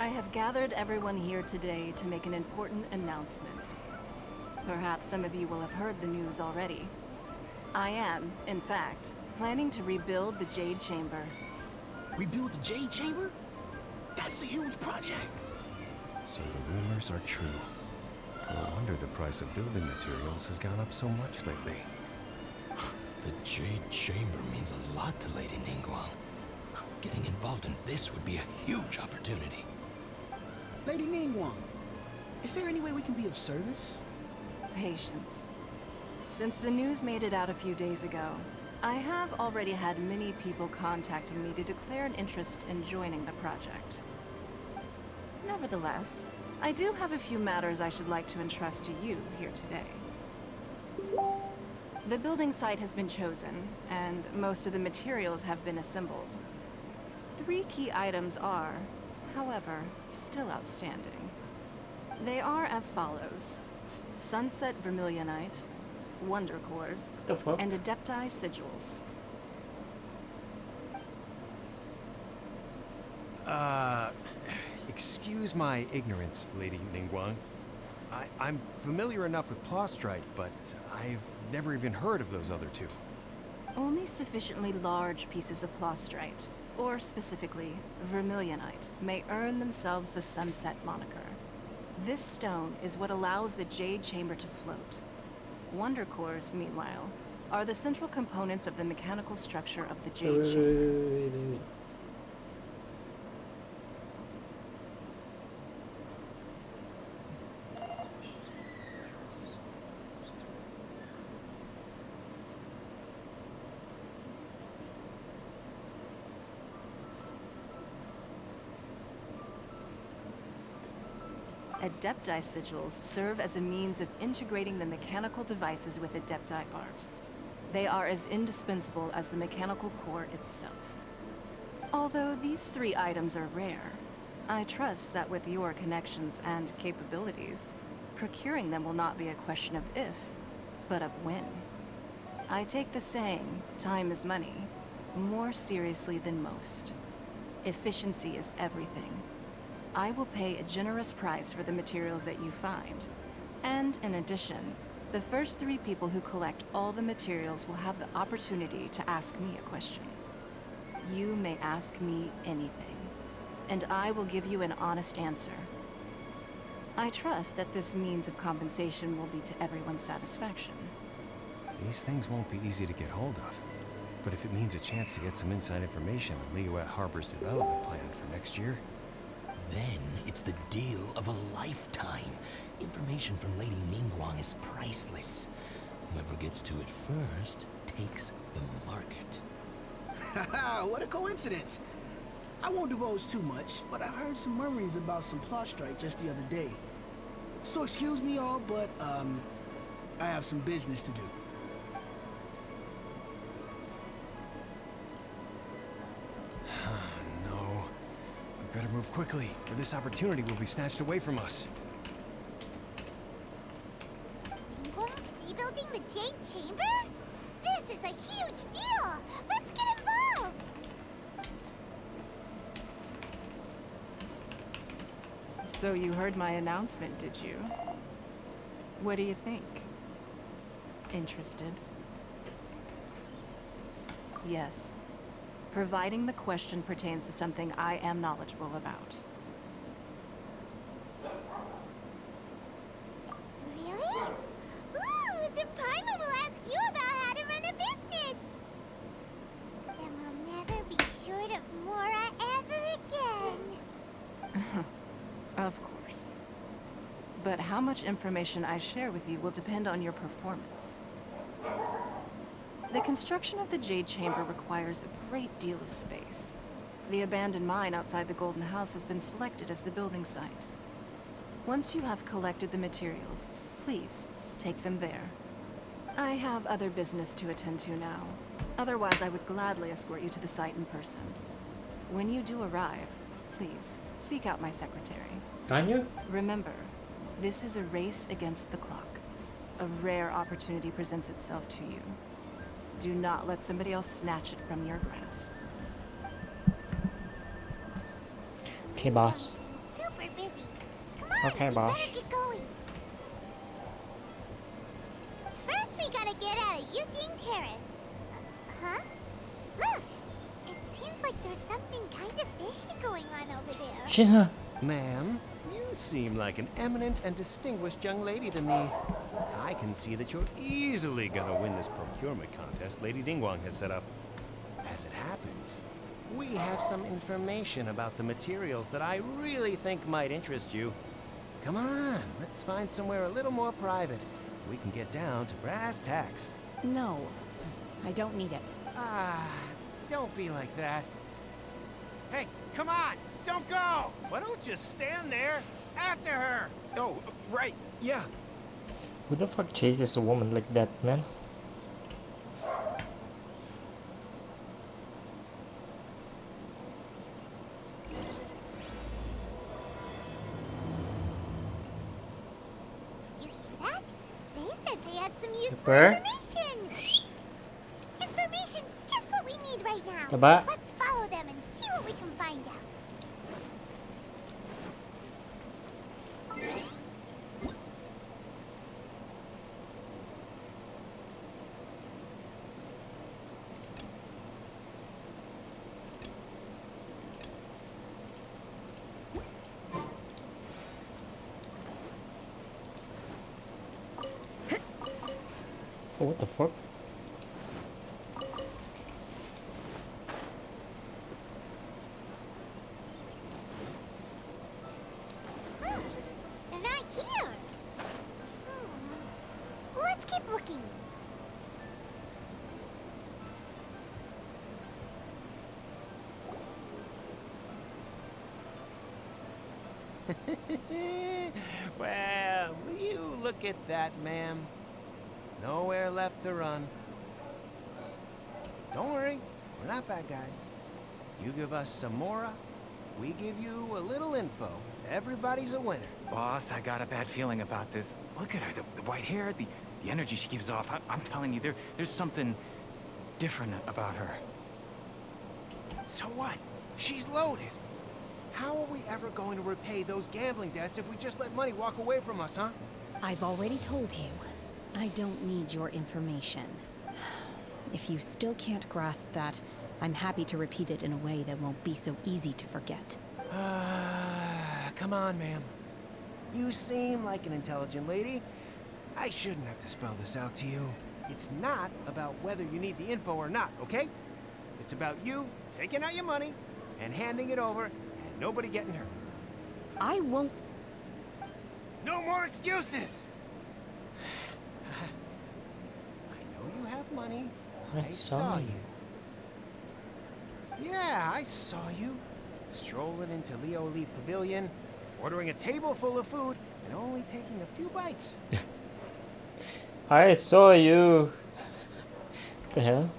I have gathered everyone here today to make an important announcement. Perhaps some of you will have heard the news already. I am, in fact, planning to rebuild the Jade Chamber. Rebuild the Jade Chamber? That's a huge project. So the rumors are true. No wonder the price of building materials has gone up so much lately. The Jade Chamber means a lot to Lady Ningguang. Getting involved in this would be a huge opportunity. Lady Ningguang, is there any way we can be of service? Patience. Since the news made it out a few days ago, I have already had many people contacting me to declare an interest in joining the project. Nevertheless, I do have a few matters I should like to entrust to you here today. The building site has been chosen, and most of the materials have been assembled. 3 key items are, however, still outstanding. They are as follows: Sunset Vermilionite, Wonder Cores, The fuck? and Adepti Sigils. Excuse my ignorance, Lady Ningguang. I'm familiar enough with Plostrite, but I've never even heard of those other two. Only sufficiently large pieces of Plostrite, or specifically Vermilionite, may earn themselves the Sunset moniker. This stone is what allows the Jade Chamber to float. Wonder Cores, meanwhile, are the central components of the mechanical structure of the Jade Chamber. Adepti sigils serve as a means of integrating the mechanical devices with Adepti art. They are as indispensable as the mechanical core itself. Although these 3 items are rare, I trust that with your connections and capabilities, procuring them will not be a question of if, but of when. I take the saying, time is money, more seriously than most. Efficiency is everything. I will pay a generous price for the materials that you find. And in addition, the first 3 people who collect all the materials will have the opportunity to ask me a question. You may ask me anything, and I will give you an honest answer. I trust that this means of compensation will be to everyone's satisfaction. These things won't be easy to get hold of. But if it means a chance to get some inside information on Liyue Harbor's development plan for next year, Then it's the deal of a lifetime. Information from Lady Ningguang is priceless. Whoever gets to it first takes the market. Haha, what a coincidence. I won't divulge too much, but I heard some murmurings about some Plostrite just the other day. So excuse me all, but I have some business to do. no. We better move quickly, or this opportunity will be snatched away from us. Ningguang's rebuilding the Jade Chamber? This is a huge deal! Let's get involved! So you heard my announcement, did you? What do you think? Interested? Yes. Providing the question pertains to something I am knowledgeable about. Really? Ooh, the Paimon will ask you about how to run a business! Then we'll never be short of Mora ever again. Of course. But how much information I share with you will depend on your performance. The construction of the Jade Chamber requires a great deal of space. The abandoned mine outside the Golden House has been selected as the building site. Once you have collected the materials, please take them there. I have other business to attend to now. Otherwise, I would gladly escort you to the site in person. When you do arrive, please seek out my secretary. Tanya? Remember, this is a race against the clock. A rare opportunity presents itself to you. Do not let somebody else snatch it from your grasp. Okay, boss. Okay, we boss. better get going. First, we gotta get out of Eugene Terrace. Huh? Look! It seems like there's something kind of fishy going on over there. Shenhe. Ma'am, you seem like an eminent and distinguished young lady to me. I can see that you're easily gonna win this procurement contest Lady Ningguang has set up. As it happens, we have some information about the materials that I really think might interest you. Come on, let's find somewhere a little more private. We can get down to brass tacks. No, I don't need it. Ah, don't be like that. Hey, come on! Don't go! Why don't you stand there after her? Oh, right, yeah. Who the fuck chases a woman like that, man? Did you hear that? They said they had some useful Pepper? information. Information's just what we need right now. Diba? Let's follow them and see what we can find out. Oh, what the fuck? They're not here. Let's keep looking. Well, you look at that, ma'am. Nowhere left to run. Don't worry, we're not bad guys. You give us some mora, we give you a little info. Everybody's a winner. Boss, I got a bad feeling about this. Look at her, the white hair, the energy she gives off. I'm telling you, there's something different about her. So what? She's loaded. How are we ever going to repay those gambling debts if we just let money walk away from us, huh? I've already told you, I don't need your information. If you still can't grasp that, I'm happy to repeat it in a way that won't be so easy to forget. Come on, ma'am. You seem like an intelligent lady. I shouldn't have to spell this out to you. It's not about whether you need the info or not, okay? It's about you taking out your money and handing it over and nobody getting hurt. I won't... No more excuses! I know you have money. I saw you. Yeah, I saw you. Strolling into Leo Lee Pavilion, ordering a table full of food, and only taking a few bites. I saw you. The hell?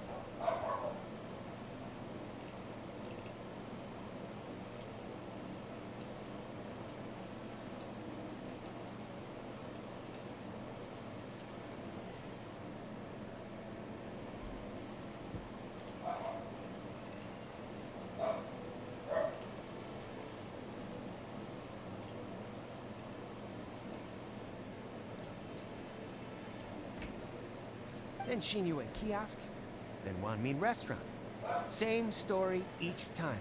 Then Shinue kiosk, then Wanmin restaurant. Same story each time.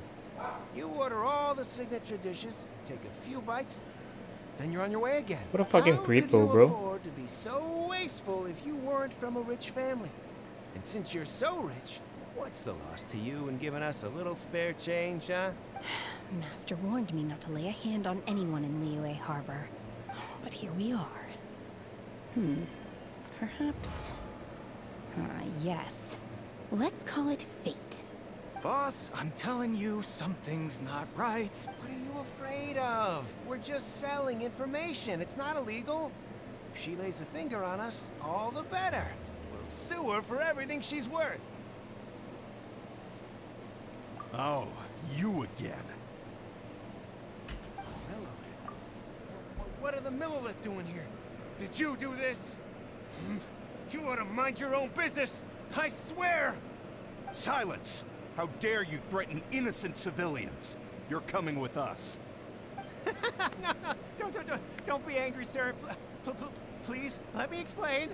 You order all the signature dishes, take a few bites, then you're on your way again. What a fucking How could creepo, you bro. afford to be so wasteful if you weren't from a rich family? And since you're so rich, what's the loss to you in giving us a little spare change, huh? Master warned me not to lay a hand on anyone in Liyue Harbor. But here we are. Perhaps... yes. Let's call it fate. Boss, I'm telling you, something's not right. What are you afraid of? We're just selling information. It's not illegal. If she lays a finger on us, all the better. We'll sue her for everything she's worth. Oh, you again. Millilith? What are the Millilith doing here? Did you do this? You ought to mind your own business! I swear! Silence! How dare you threaten innocent civilians? You're coming with us. No, don't be angry, sir. Please, let me explain.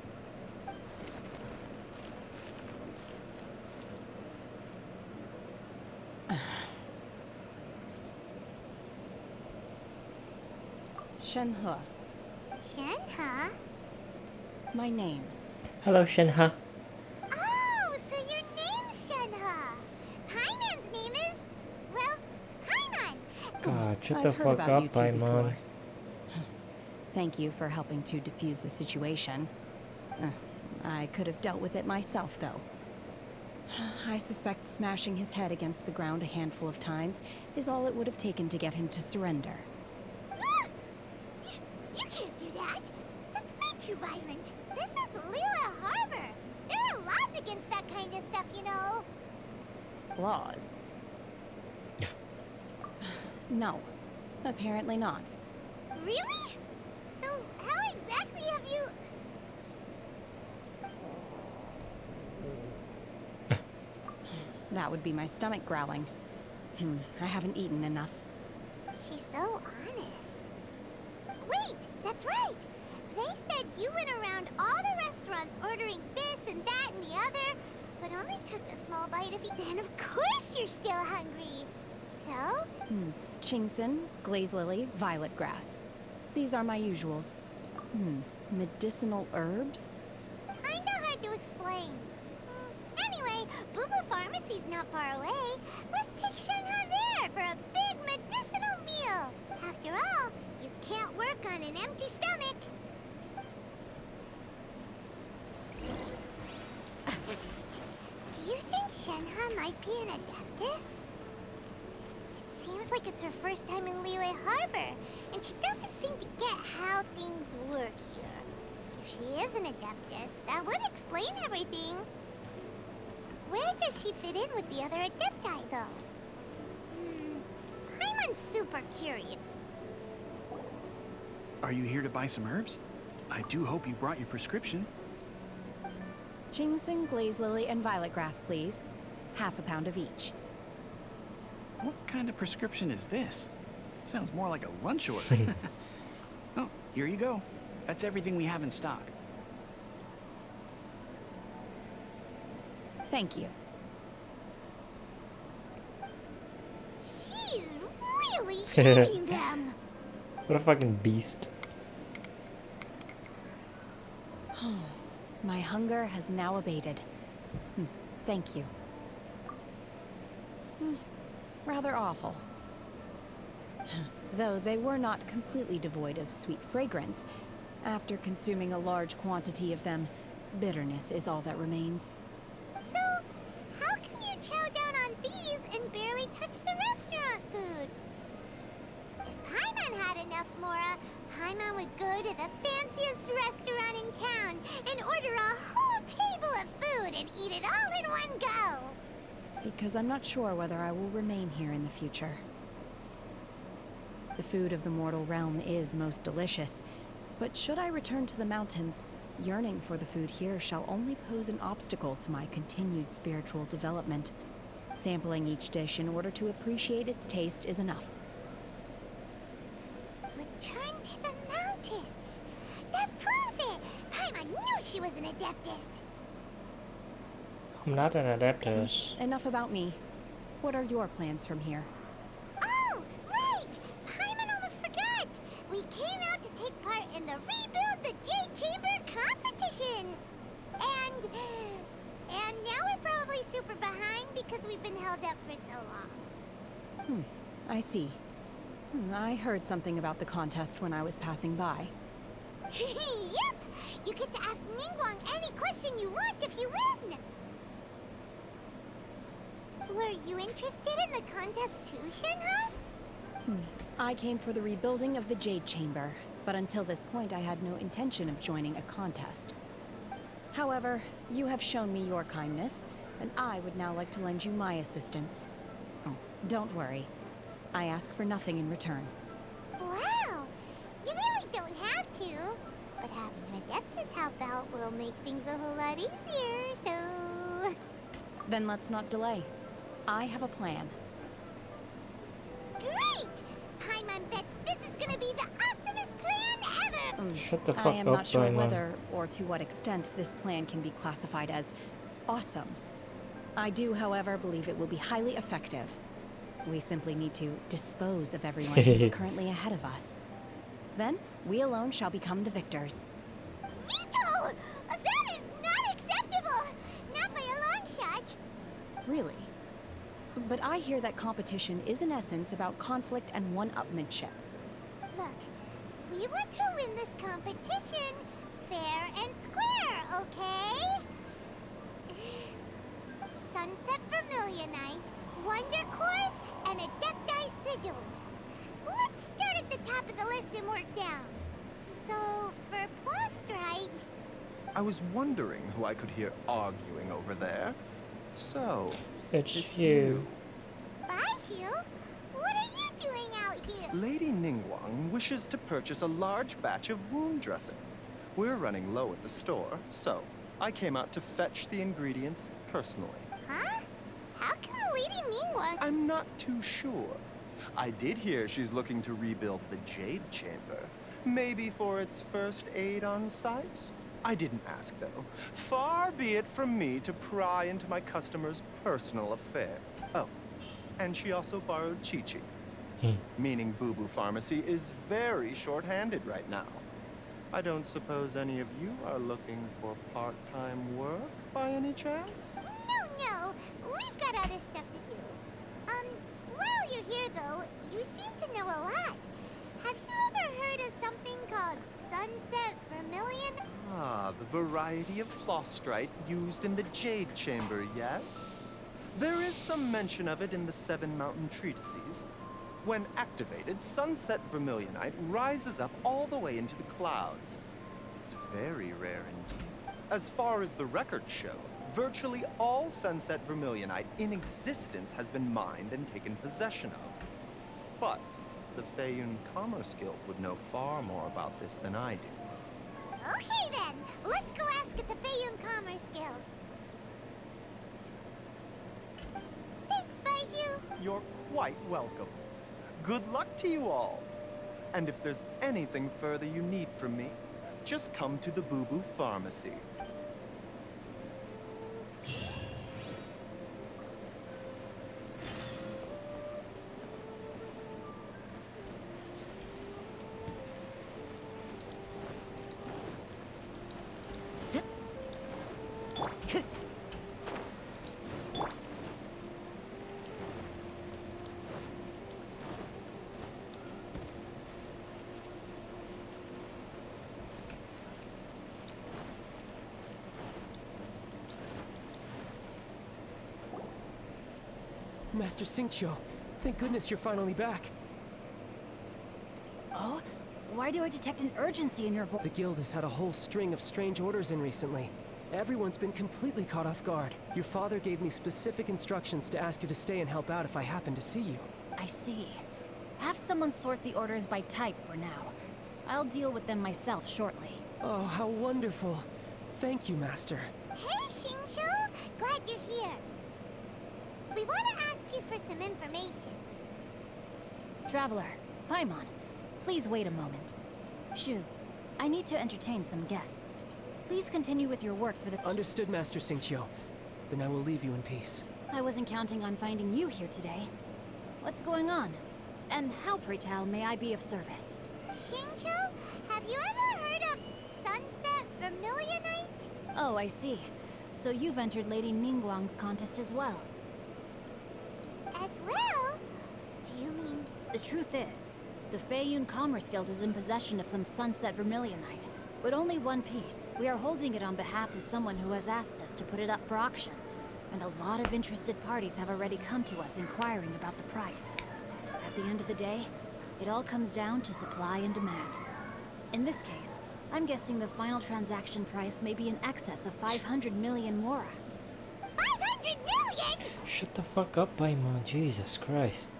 Shenhe, Shenhe? my name. Hello, Shenhe. Oh, so your name's Shenhe. Paimon's name is, well, Paimon. God, shut I've the heard fuck about up, you two Paimon. before. Thank you for helping to defuse the situation. I could have dealt with it myself, though. I suspect smashing his head against the ground a handful of times is all it would have taken to get him to surrender. You can't do that. That's way too violent. This is Liyue Harbor. There are laws against that kind of stuff, you know. Laws? No, apparently not. Really? So how exactly have you... That would be my stomach growling. I haven't eaten enough. She's so honest. Wait, that's right. They said you went around all the restaurants ordering this and that and the other, but only took a small bite of each. Then of course you're still hungry. So? Chingson, glaze lily, violet grass. These are my usuals. Medicinal herbs? Kinda hard to explain. Anyway, Boo Boo Pharmacy's not far away. Let's take Shenhe there for a big medicinal meal. After all, you can't work on an empty stomach. Do you think Shenhe might be an adeptus? It seems like it's her first time in Liyue Harbor, and she doesn't seem to get how things work here. If she is an adeptus, that would explain everything. Where does she fit in with the other adepti, though? Paimon's super curious. Are you here to buy some herbs? I do hope you brought your prescription. Chingson, glaze lily, and violet grass, please. Half a pound of each. What kind of prescription is this? Sounds more like a lunch order. Oh, here you go. That's everything we have in stock. Thank you. She's really eating them. What a fucking beast. My hunger has now abated. Thank you. Rather awful. Though they were not completely devoid of sweet fragrance, after consuming a large quantity of them, bitterness is all that remains. So, how can you chow down on these and barely touch the restaurant food? If Paimon had enough Mora, Paimon would go to the fanciest restaurant in town and order a whole table of food and eat it all in one go. Because I'm not sure whether I will remain here in the future. The food of the mortal realm is most delicious, but should I return to the mountains, yearning for the food here shall only pose an obstacle to my continued spiritual development. Sampling each dish in order to appreciate its taste is enough. Return to the mountains. That proves it. Paimon knew she was an adeptus. I'm not an adeptus. Enough about me. What are your plans from here? Oh, right! Paimon almost forgot! We came out to take part in the Rebuild the Jade Chamber competition! And now we're probably super behind because we've been held up for so long. I see. I heard something about the contest when I was passing by. Yep! You get to ask Ningguang any question you want if you win! Were you interested in the contest too, Shenhe? I came for the rebuilding of the Jade Chamber, but until this point I had no intention of joining a contest. However, you have shown me your kindness, and I would now like to lend you my assistance. Oh, don't worry. I ask for nothing in return. Wow! You really don't have to. But having an adeptus help out will make things a whole lot easier, so... Then let's not delay. I have a plan. Great! Paimon bets this is Shut the I fuck am up, not sure Paimon. whether or to what extent this plan can be classified as awesome. I do, however, believe it will be highly effective. We simply need to dispose of everyone who's currently ahead of us. Then, we alone shall become the victors. Veto! That is not acceptable! Not by a long shot! Really? But I hear that competition is in essence about conflict and one-upmanship. Look, we want to win this competition fair and square, okay? Sunset Vermilionite, Wonder Cores, and Adepti Sigils. Let's start at the top of the list and work down. So, for Plastrite... I was wondering who I could hear arguing over there. So, It's you. Baiju? What are you doing out here? Lady Ningguang wishes to purchase a large batch of wound dressing. We're running low at the store, so I came out to fetch the ingredients personally. Huh? How come Lady Ningguang... I'm not too sure. I did hear she's looking to rebuild the Jade Chamber. Maybe for its first aid on site? I didn't ask, though. Far be it from me to pry into my customers' personal affairs. Oh, and she also borrowed Chi-Chi. Meaning Boo Boo Pharmacy is very short-handed right now. I don't suppose any of you are looking for part-time work by any chance? No. We've got other stuff to do. While you're here, though, you seem to know a lot. Have you ever heard of something called Sunset Vermilion? Ah, the variety of Plastrite used in the Jade Chamber, yes? There is some mention of it in the Seven Mountain Treatises. When activated, Sunset Vermilionite rises up all the way into the clouds. It's very rare indeed. As far as the records show, virtually all Sunset Vermilionite in existence has been mined and taken possession of. But the Feiyun Commerce Guild would know far more about this than I do. Okay then, let's go ask at the Feiyun Commerce Guild. Thanks, Baiju. You're quite welcome. Good luck to you all. And if there's anything further you need from me, just come to the Boo Boo Pharmacy. Master Xingqiu, thank goodness you're finally back. Oh? Why do I detect an urgency in your voice? The guild has had a whole string of strange orders in recently. Everyone's been completely caught off guard. Your father gave me specific instructions to ask you to stay and help out if I happen to see you. I see. Have someone sort the orders by type for now. I'll deal with them myself shortly. Oh, how wonderful. Thank you, Master. Hey, Xingqiu. Glad you're here. We want to ask you for some information. Traveler, Paimon, please wait a moment. Shu, I need to entertain some guests. Please continue with your work for the... Understood, Master Xingqiu. Then I will leave you in peace. I wasn't counting on finding you here today. What's going on? And how, pray tell, may I be of service? Xingqiu, have you ever heard of Sunset Vermilionite? Oh, I see. So you've entered Lady Ningguang's contest as well. As well? Do you mean... The truth is, the Feiyun Commerce Guild is in possession of some Sunset Vermilionite, but only one piece. We are holding it on behalf of someone who has asked us to put it up for auction, and a lot of interested parties have already come to us inquiring about the price. At the end of the day, it all comes down to supply and demand. In this case, I'm guessing the final transaction price may be in excess of 500 million mora. 500 million?! Shut the fuck up, Paimon. Jesus Christ.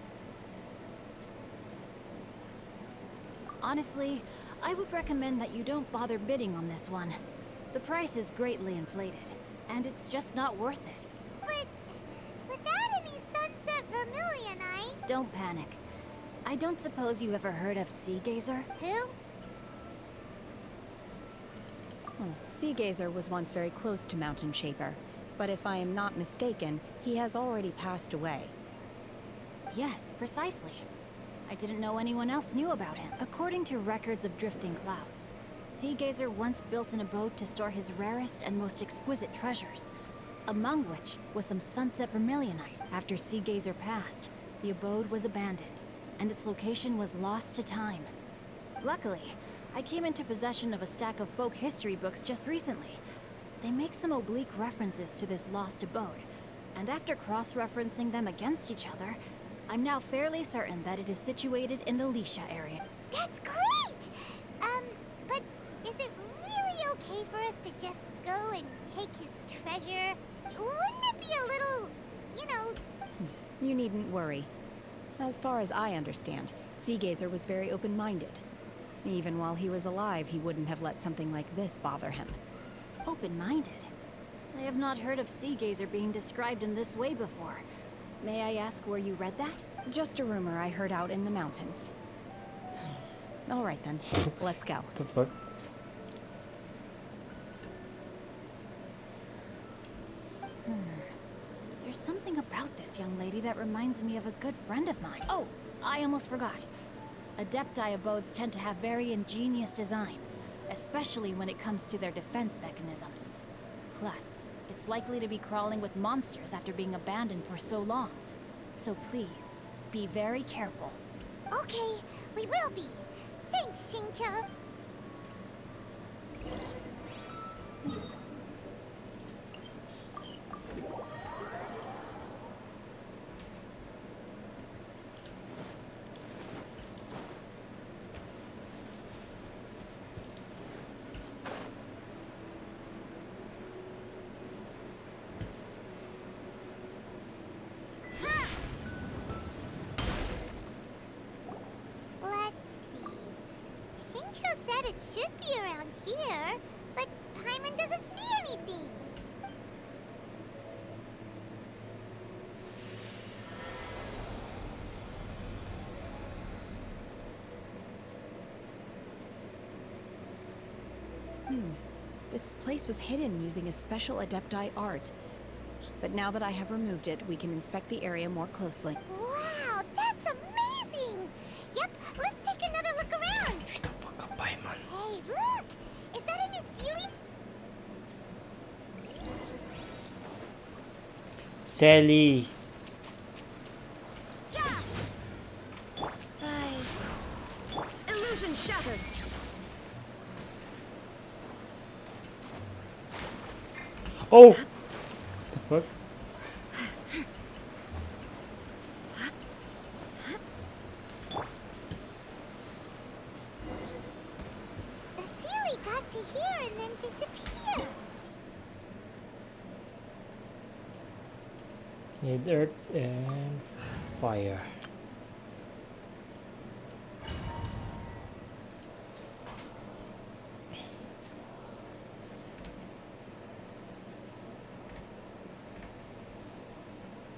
Honestly, I would recommend that you don't bother bidding on this one. The price is greatly inflated, and it's just not worth it. But without any Sunset Vermilionite... Don't panic. I don't suppose you ever heard of Sea Gazer? Who? Sea Gazer was once very close to Mountain Shaper, but if I am not mistaken, he has already passed away. Yes, precisely. I didn't know anyone else knew about him. According to records of drifting clouds, Sea Gazer once built an abode to store his rarest and most exquisite treasures, among which was some sunset vermilionite. After Sea Gazer passed, the abode was abandoned, and its location was lost to time. Luckily, I came into possession of a stack of folk history books just recently. They make some oblique references to this lost abode, and after cross-referencing them against each other, I'm now fairly certain that it is situated in the Lisha area. That's great! But is it really okay for us to just go and take his treasure? Wouldn't it be a little, you know... You needn't worry. As far as I understand, Sea Gazer was very open-minded. Even while he was alive, he wouldn't have let something like this bother him. Open-minded? I have not heard of Sea Gazer being described in this way before. May I ask where you read that? Just a rumor I heard out in the mountains. All right then, let's go. What the fuck? There's something about this young lady that reminds me of a good friend of mine. Oh, I almost forgot. Adepti abodes tend to have very ingenious designs, especially when it comes to their defense mechanisms. Plus, it's likely to be crawling with monsters after being abandoned for so long. So please, be very careful. Okay, we will be. Thanks, Shinche. It should be around here, but Paimon doesn't see anything. This place was hidden using a special Adepti art. But now that I have removed it, we can inspect the area more closely. Wow, that's amazing! Yep, let's take another look around. Hey, look! Is that a new ceiling? Sally. Nice. Illusion shattered. Oh! What the fuck? Got to here and then disappear. Need earth and fire.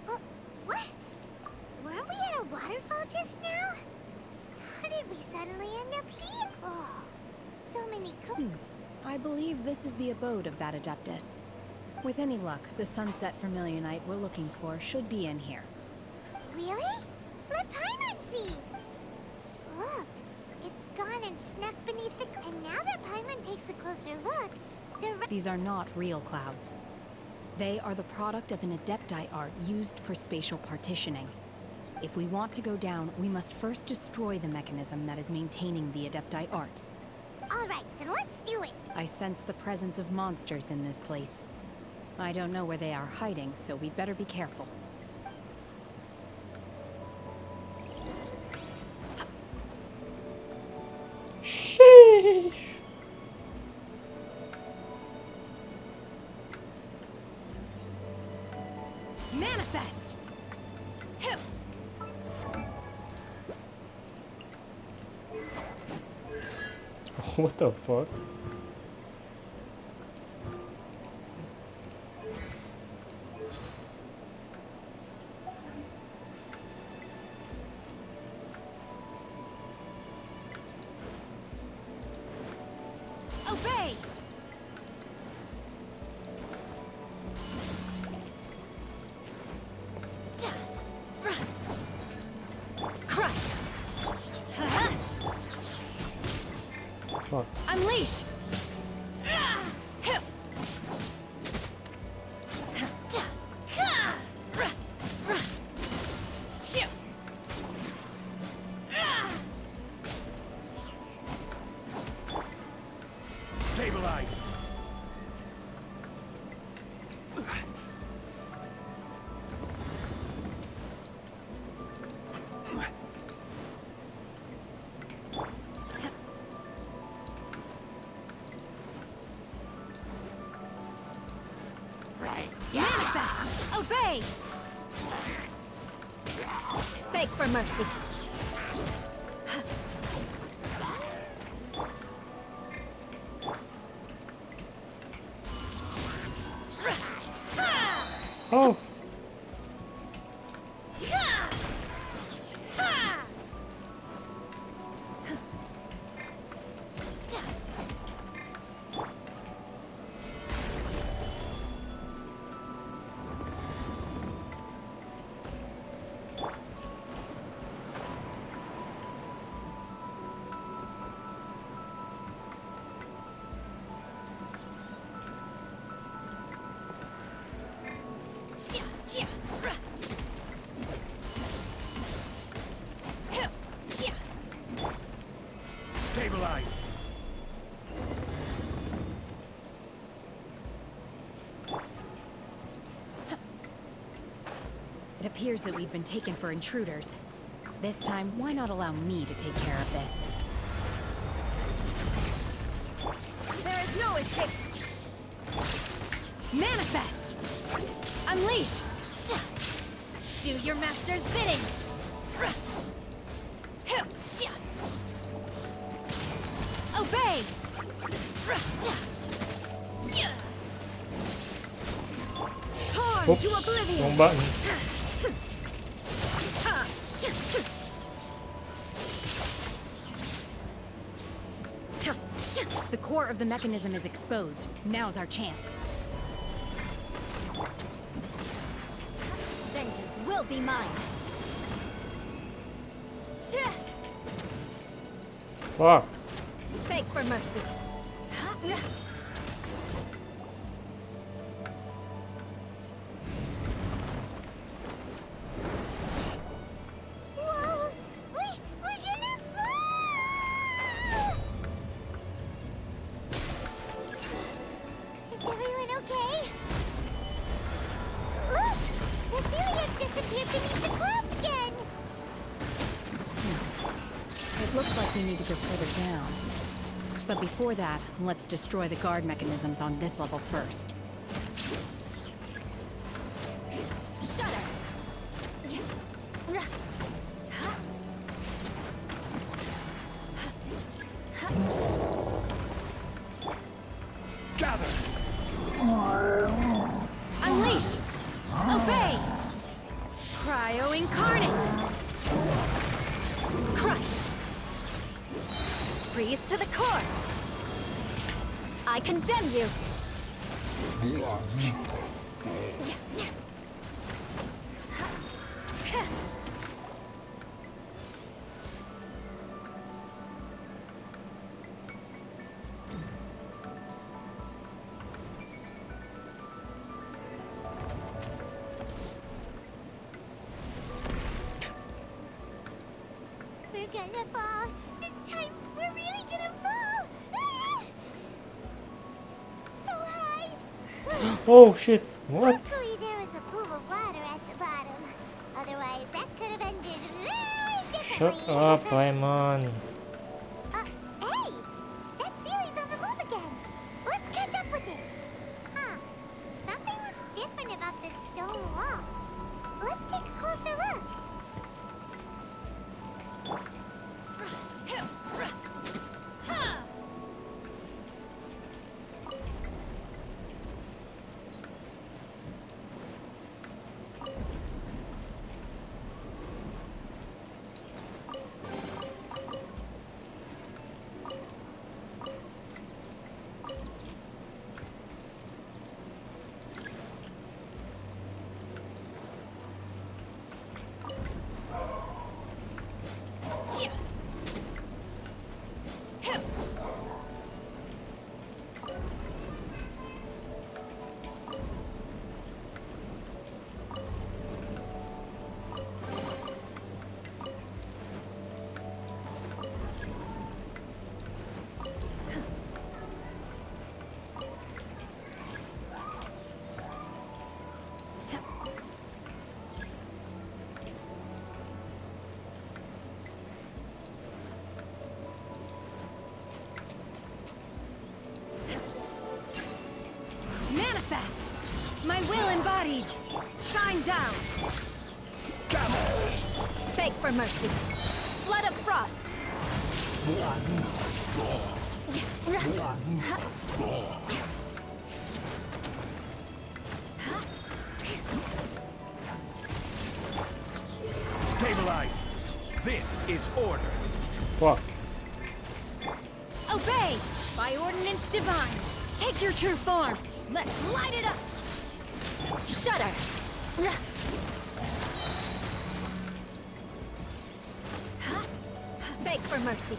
What? Weren't we at a waterfall just now? How did we suddenly end up here? Oh. So many I believe this is the abode of that Adeptus. With any luck, the sunset vermilionite we're looking for should be in here. Really? Let Paimon see! Look, it's gone and snuck beneath the... And now that Paimon takes a closer look, These are not real clouds. They are the product of an Adepti art used for spatial partitioning. If we want to go down, we must first destroy the mechanism that is maintaining the Adepti art. Alright, then let's do it! I sense the presence of monsters in this place. I don't know where they are hiding, so we'd better be careful. Sheesh! Manifest! What the fuck? Obey! Fuck. Unleash! Stabilize. Manifest! Obey! Beg for mercy. Oh! Stabilize. It appears that we've been taken for intruders. This time, why not allow me to take care of this? There is no escape! Manifest! Unleash! Do your master's bidding! Obey! Torn Oops. to oblivion! Wrong button. The core of the mechanism is exposed. Now's our chance. Vengeance will be mine. Fuck. Beg for mercy. Whoa! We're gonna fall! Is everyone okay? Look! The celiac disappeared beneath the clouds again! It looks like we need to go further down. But before that, let's destroy the guard mechanisms on this level first. Shudder. Gather. Unleash! Obey! Cryo Incarnate! Crush! Freeze to the core! I condemn you! We're gonna fall! This time, we're really gonna fall! Ah! So high! Oh shit. What? Luckily, there was a pool of water at the bottom. Otherwise, that could have ended very differently. Shut up, Paimon. Hey! That sealie's on the move again. Let's catch up with it. Huh. Something looks different about this stone wall. Let's take a closer look. Studied! Shine down! Beg for mercy. Flood of frost. Stabilize. This is order. Fuck. Obey! By ordinance divine. Take your true form. Let's light it up. Shudder. Beg for mercy.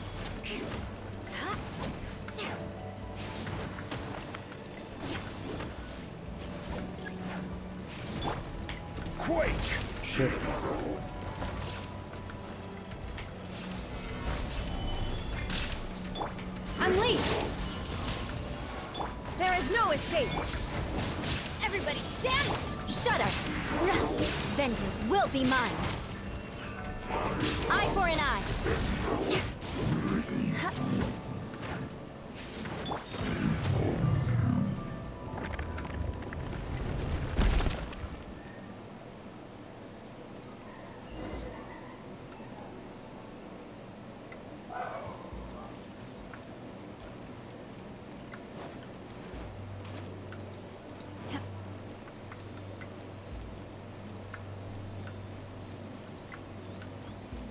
Quake. Shit. Unleash! There is no escape! Everybody stand! Shudder! Vengeance will be mine! Eye for an eye!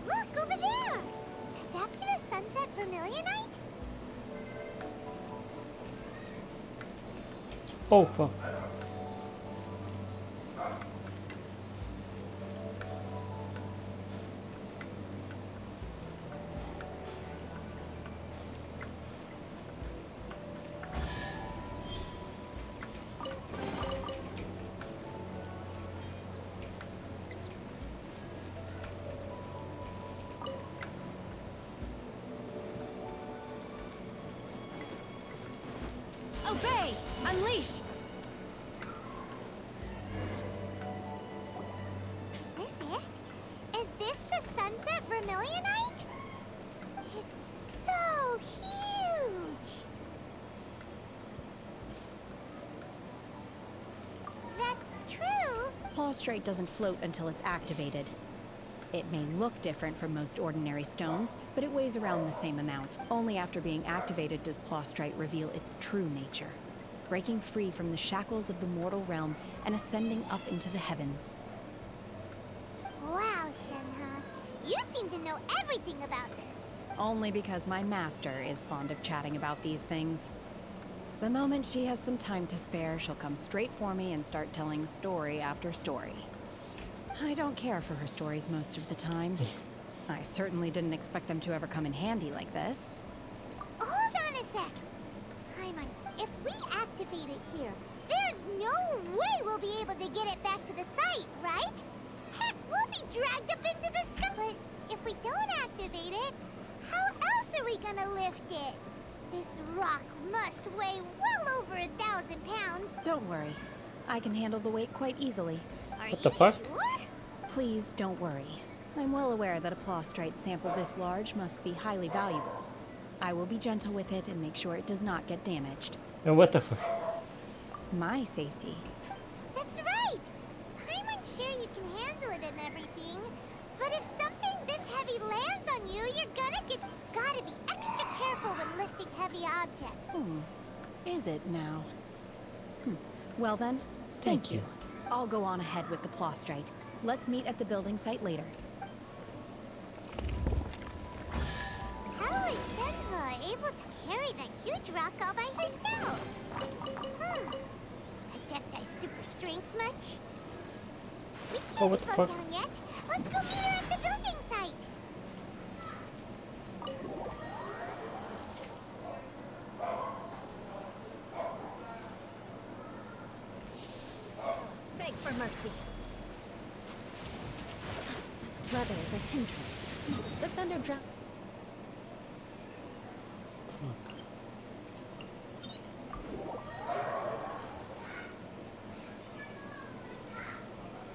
Look, over there! Could that be the sunset vermilionite? Oh fuck. Obey! Unleash! Is this it? Is this the sunset vermilionite? It's so huge! That's true. Plaustrite doesn't float until it's activated. It may look different from most ordinary stones, but it weighs around the same amount. Only after being activated does Plaustrite reveal its true nature, breaking free from the shackles of the mortal realm and ascending up into the heavens. Wow, Shenhe. You seem to know everything about this. Only because my master is fond of chatting about these things. The moment she has some time to spare, she'll come straight for me and start telling story after story. I don't care for her stories most of the time. I certainly didn't expect them to ever come in handy like this. Hold on a sec. Paimon, if we activate it here, there's no way we'll be able to get it back to the site, right? Heck, we'll be dragged up into the sun. But if we don't activate it, how else are we gonna lift it? This rock must weigh well over 1,000 pounds. Don't worry. I can handle the weight quite easily. Are What you the fuck? sure? Please don't worry. I'm well aware that a plaustrite sample this large must be highly valuable. I will be gentle with it and make sure it does not get damaged. And what the fuck? My safety. That's right. Paimon's sure you can handle it and everything. But if something this heavy lands on you, gotta be extra careful when lifting heavy objects. Is it now? Well then, thank you. I'll go on ahead with the plaustrite. Let's meet at the building site later. How is Shenhe able to carry that huge rock all by herself? Adepti super strength much? We Oh, can't what the slow fuck? down yet. Let's go meet her at the building site. Beg for mercy. This weather is a hindrance. The thunder drown.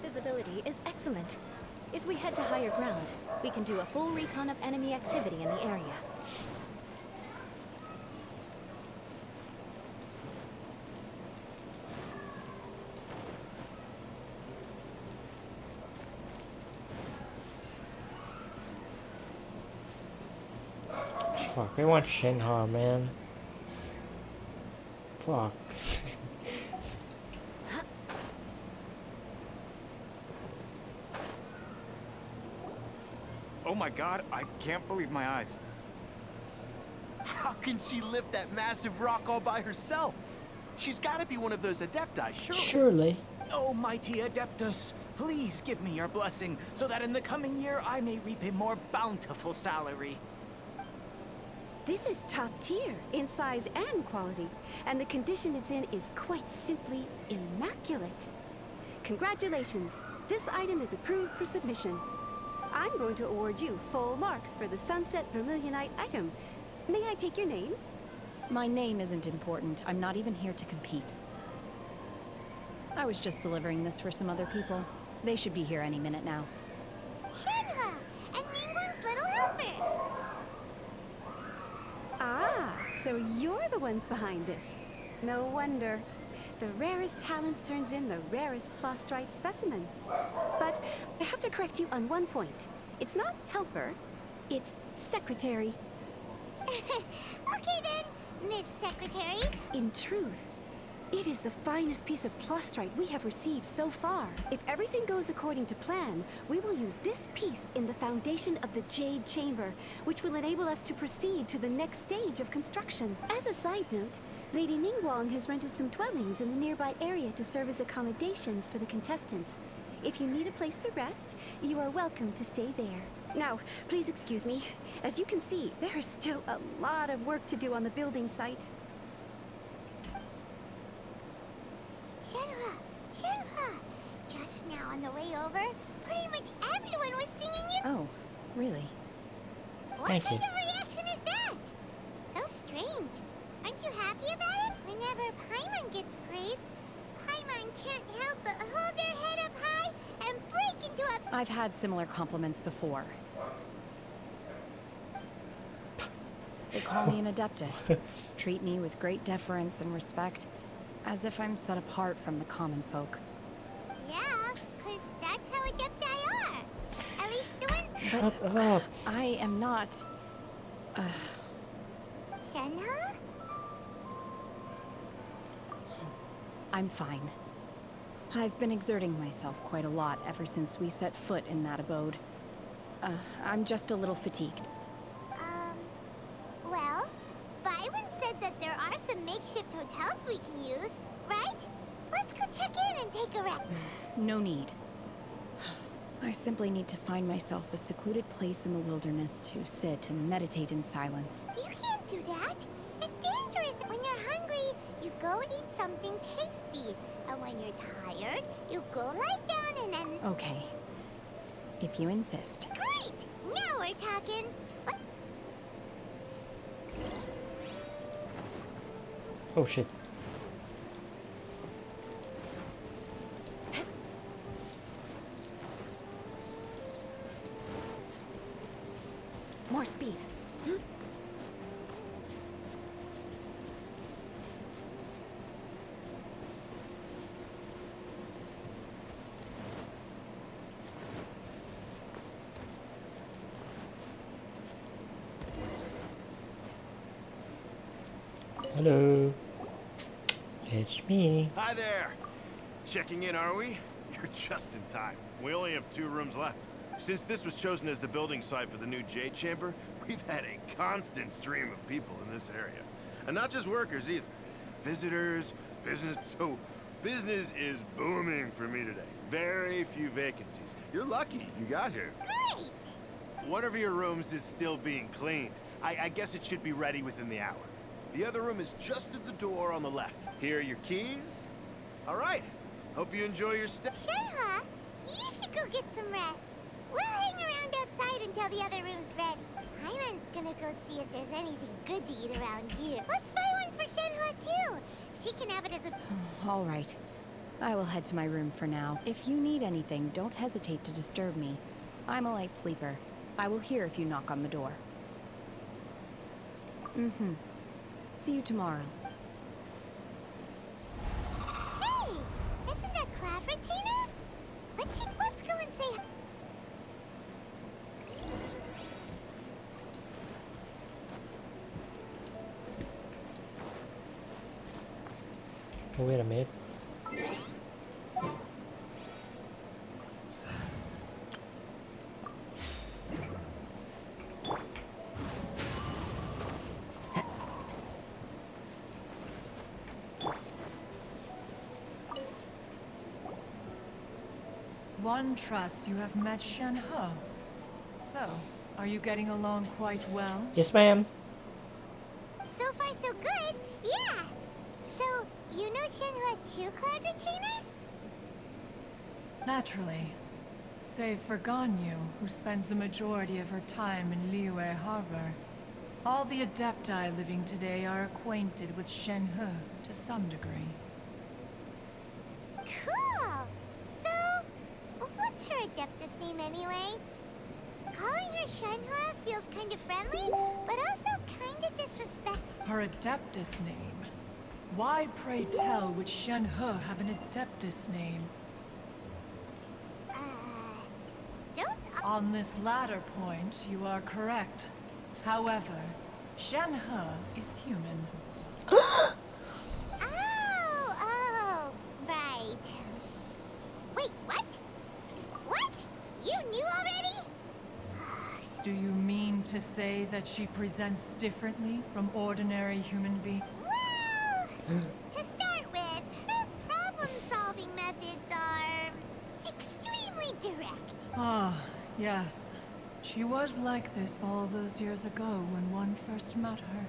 Visibility is excellent. If we head to higher ground, we can do a full recon of enemy activity in the area. Fuck, I want Shenhe, man. Fuck. Oh my god, I can't believe my eyes. How can she lift that massive rock all by herself? She's got to be one of those Adepti, surely. Surely. Oh, mighty Adeptus, please give me your blessing, so that in the coming year I may reap a more bountiful salary. This is top tier in size and quality, and the condition it's in is quite simply immaculate. Congratulations, this item is approved for submission. I'm going to award you full marks for the Sunset Vermilionite item. May I take your name? My name isn't important. I'm not even here to compete. I was just delivering this for some other people. They should be here any minute now. Shenhe, and Ningguang's little helper. Ah, so you're the ones behind this. No wonder. The rarest talent turns in the rarest Plostrite specimen. But I have to correct you on one point. It's not helper, it's secretary. Okay then, Miss Secretary. In truth, it is the finest piece of Plostrite we have received so far. If everything goes according to plan, we will use this piece in the foundation of the Jade Chamber, which will enable us to proceed to the next stage of construction. As a side note, Lady Ningguang has rented some dwellings in the nearby area to serve as accommodations for the contestants. If you need a place to rest, you are welcome to stay there. Now, please excuse me. As you can see, there is still a lot of work to do on the building site. Shenhe, Shenhe. Just now on the way over, pretty much everyone was singing your... Oh, really? What Thank kind you. of reaction is that? So strange. Aren't you happy about it? Whenever Paimon gets praised, Paimon can't help but hold their head up high and break into a... I've had similar compliments before. They call me an Adeptus. Treat me with great deference and respect, as if I'm set apart from the common folk. Yeah, 'cause that's how Adepti are. At least the ones... Shut up. I am not... Shenhe? I'm fine. I've been exerting myself quite a lot ever since we set foot in that abode. I'm just a little fatigued. Well, Byron said that there are some makeshift hotels we can use, right? Let's go check in and take a rest. No need. I simply need to find myself a secluded place in the wilderness to sit and meditate in silence. You can't do that. It's dangerous. When you're hungry, you go eat something tasty. And when you're tired, you go lie down and then... Okay. If you insist. Great! Now we're talking. Oh shit. More speed. Hello. It's me. Hi there. Checking in, are we? You're just in time. We only have 2 rooms left. Since this was chosen as the building site for the new Jade Chamber, we've had a constant stream of people in this area. And not just workers either. Visitors, business. So, business is booming for me today. Very few vacancies. You're lucky you got here. Great! One of your rooms is still being cleaned. I guess it should be ready within the hour. The other room is just at the door on the left. Here are your keys. All right. Hope you enjoy your stay. Shenhe, you should go get some rest. We'll hang around outside until the other room's ready. Paimon's gonna go see if there's anything good to eat around here. Let's buy one for Shenhe too. She can have it as a... All right. I will head to my room for now. If you need anything, don't hesitate to disturb me. I'm a light sleeper. I will hear if you knock on the door. Mm-hmm. See you tomorrow. Hey! Isn't that Claveratina? Let's go and say... Wait a minute. One trusts you have met Shenhe. So, are you getting along quite well? Yes, ma'am. So far, so good. Yeah. So, you know Shenhe True Card Retainer? Naturally. Save for Ganyu, who spends the majority of her time in Liyue Harbor. All the Adepti living today are acquainted with Shenhe to some degree. Cool. So, what's her Adeptus name anyway? Calling her Shenhe feels kind of friendly, but also kind of disrespectful. Her Adeptus name? Why, pray tell, would Shenhe have an Adeptus name? Don't... On this latter point, you are correct. However, Shenhe is human. Oh, right. Wait, what? What? You knew already? Do you mean to say that she presents differently from ordinary human beings? Well, to start with, her problem-solving methods are extremely direct. Ah, yes. She was like this all those years ago when one first met her.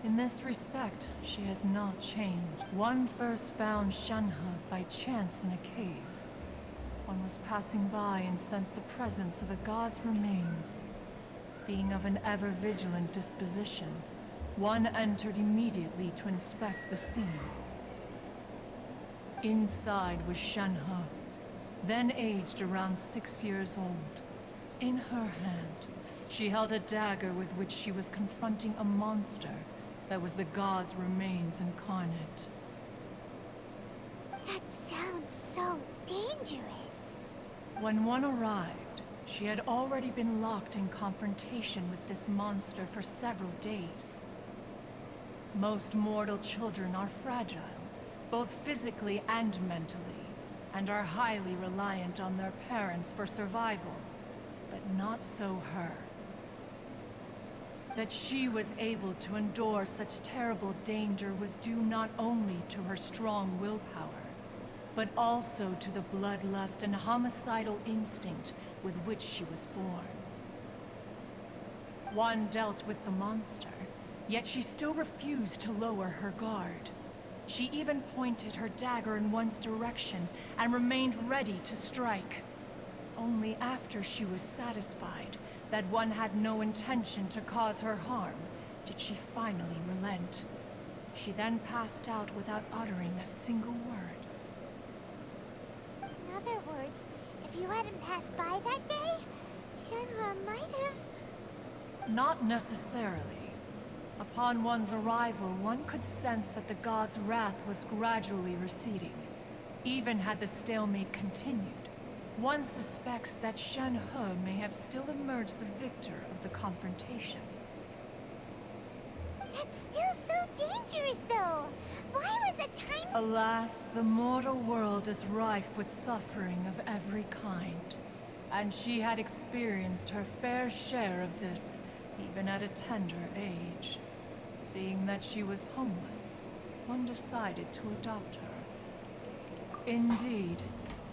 In this respect, she has not changed. One first found Shenhe by chance in a cave. One was passing by and sensed the presence of a god's remains. Being of an ever-vigilant disposition, one entered immediately to inspect the scene. Inside was Shenhe, then aged around 6 years old. In her hand, she held a dagger with which she was confronting a monster that was the god's remains incarnate. That sounds so dangerous. When one arrived, she had already been locked in confrontation with this monster for several days. Most mortal children are fragile, both physically and mentally, and are highly reliant on their parents for survival. But not so her. That she was able to endure such terrible danger was due not only to her strong willpower, but also to the bloodlust and homicidal instinct with which she was born. One dealt with the monster, yet she still refused to lower her guard. She even pointed her dagger in one's direction and remained ready to strike. Only after she was satisfied that one had no intention to cause her harm did she finally relent. She then passed out without uttering a single word. In other words, if you hadn't passed by that day, Shenhe might have... Not necessarily. Upon one's arrival, one could sense that the god's wrath was gradually receding. Even had the stalemate continued, one suspects that Shenhe may have still emerged the victor of the confrontation. That's still so dangerous, though. Why was a tiny... Alas, the mortal world is rife with suffering of every kind. And she had experienced her fair share of this, even at a tender age. Seeing that she was homeless, one decided to adopt her. Indeed,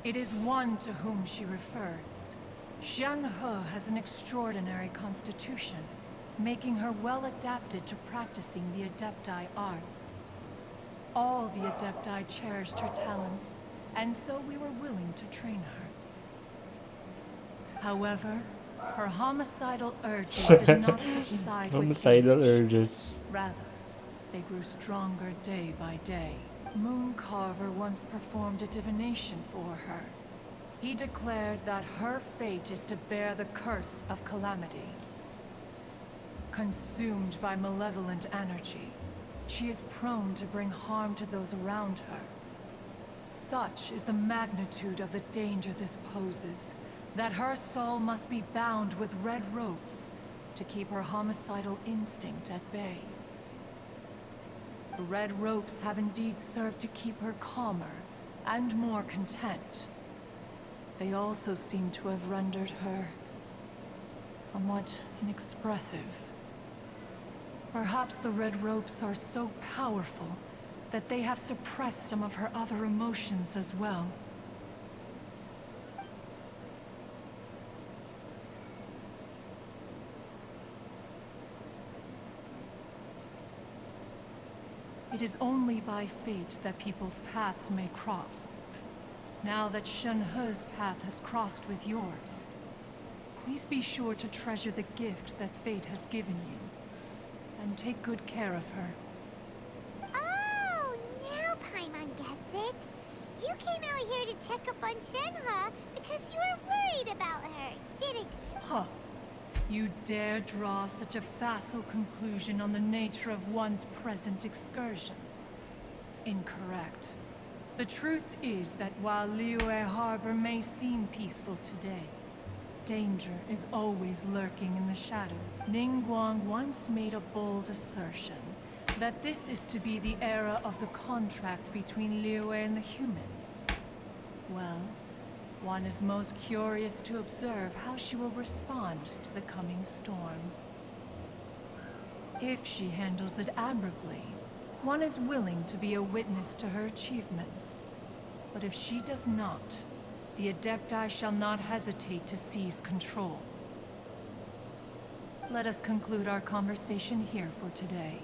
it is one to whom she refers. Shenhe has an extraordinary constitution, making her well adapted to practicing the Adepti arts. All the Adepti cherished her talents, and so we were willing to train her. However, her homicidal urges did not subside with Homicidal age. urges. Rather, they grew stronger day by day. Mooncarver once performed a divination for her. He declared that her fate is to bear the curse of calamity. Consumed by malevolent energy, she is prone to bring harm to those around her. Such is the magnitude of the danger this poses, that her soul must be bound with red ropes to keep her homicidal instinct at bay. The red ropes have indeed served to keep her calmer and more content. They also seem to have rendered her somewhat inexpressive. Perhaps the red ropes are so powerful that they have suppressed some of her other emotions as well. It is only by fate that people's paths may cross. Now that Shenhe's path has crossed with yours, please be sure to treasure the gift that fate has given you, and take good care of her. Oh, now Paimon gets it. You came out here to check up on Shenhe because you were worried about her, didn't you? Huh. You dare draw such a facile conclusion on the nature of one's present excursion? Incorrect. The truth is that while Liyue Harbor may seem peaceful today, danger is always lurking in the shadows. Ningguang once made a bold assertion that this is to be the era of the contract between Liyue and the humans. Well, one is most curious to observe how she will respond to the coming storm. If she handles it admirably, one is willing to be a witness to her achievements. But if she does not, the Adepti shall not hesitate to seize control. Let us conclude our conversation here for today.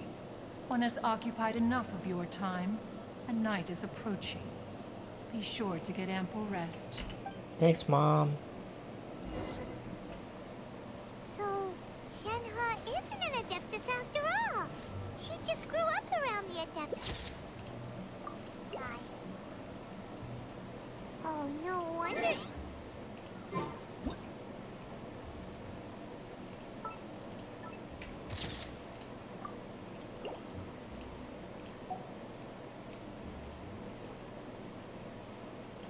One has occupied enough of your time, and night is approaching. Be sure to get ample rest. Thanks, Mom. So, Shenhe isn't an Adeptus after all. She just grew up around the Adeptus. Bye. Oh, no wonder.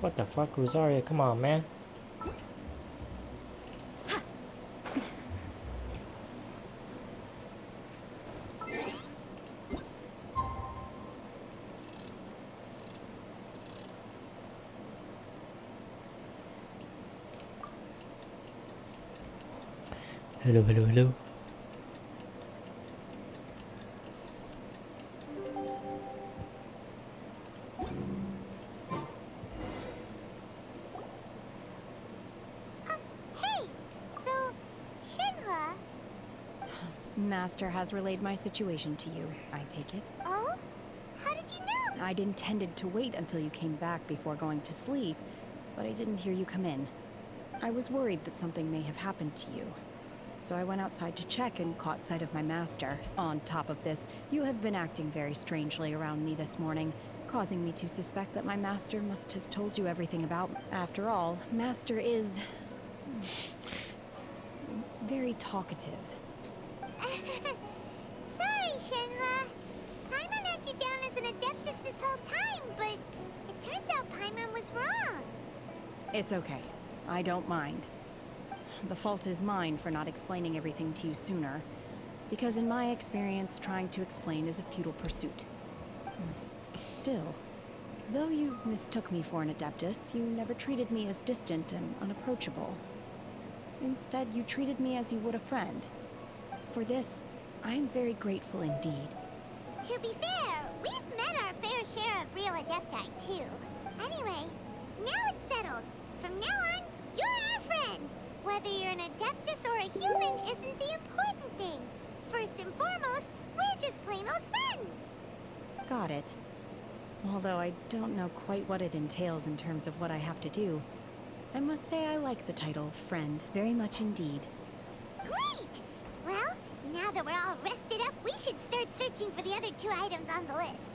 What the fuck, Rosaria? Come on, man. Hello, hello, hello. Master has relayed my situation to you, I take it. Oh? How did you know? I'd intended to wait until you came back before going to sleep, but I didn't hear you come in. I was worried that something may have happened to you. So I went outside to check and caught sight of my master. On top of this, you have been acting very strangely around me this morning, causing me to suspect that my master must have told you everything about me. After all, Master is very talkative. Sorry, Shenhe. Paimon had you down as an Adeptus this whole time, but it turns out Paimon was wrong. It's okay. I don't mind. The fault is mine for not explaining everything to you sooner, because in my experience, trying to explain is a futile pursuit. Still, though you mistook me for an Adeptus, you never treated me as distant and unapproachable. Instead, you treated me as you would a friend. For this, I'm very grateful indeed. To be fair, we've met our fair share of real Adepti, too. Anyway, now it's settled. From now on, you're our friend. Whether you're an Adeptus or a human isn't the important thing. First and foremost, we're just plain old friends. Got it. Although I don't know quite what it entails in terms of what I have to do, I must say I like the title friend very much indeed. Great! Well, now that we're all rested up, we should start searching for the other 2 items on the list.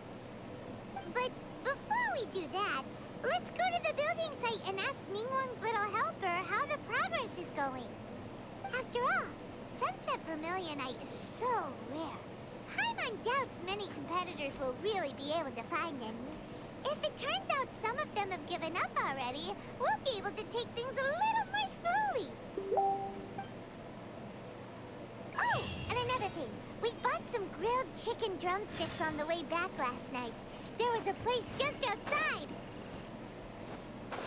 But before we do that, let's go to the building site and ask Ningguang's little helper how the progress is going. After all, Sunset Vermilionite is so rare. Paimon doubts many competitors will really be able to find any. If it turns out some of them have given up already, we'll be able to take things a little more slowly. Oh, and another thing. We bought some grilled chicken drumsticks on the way back last night. There was a place just outside.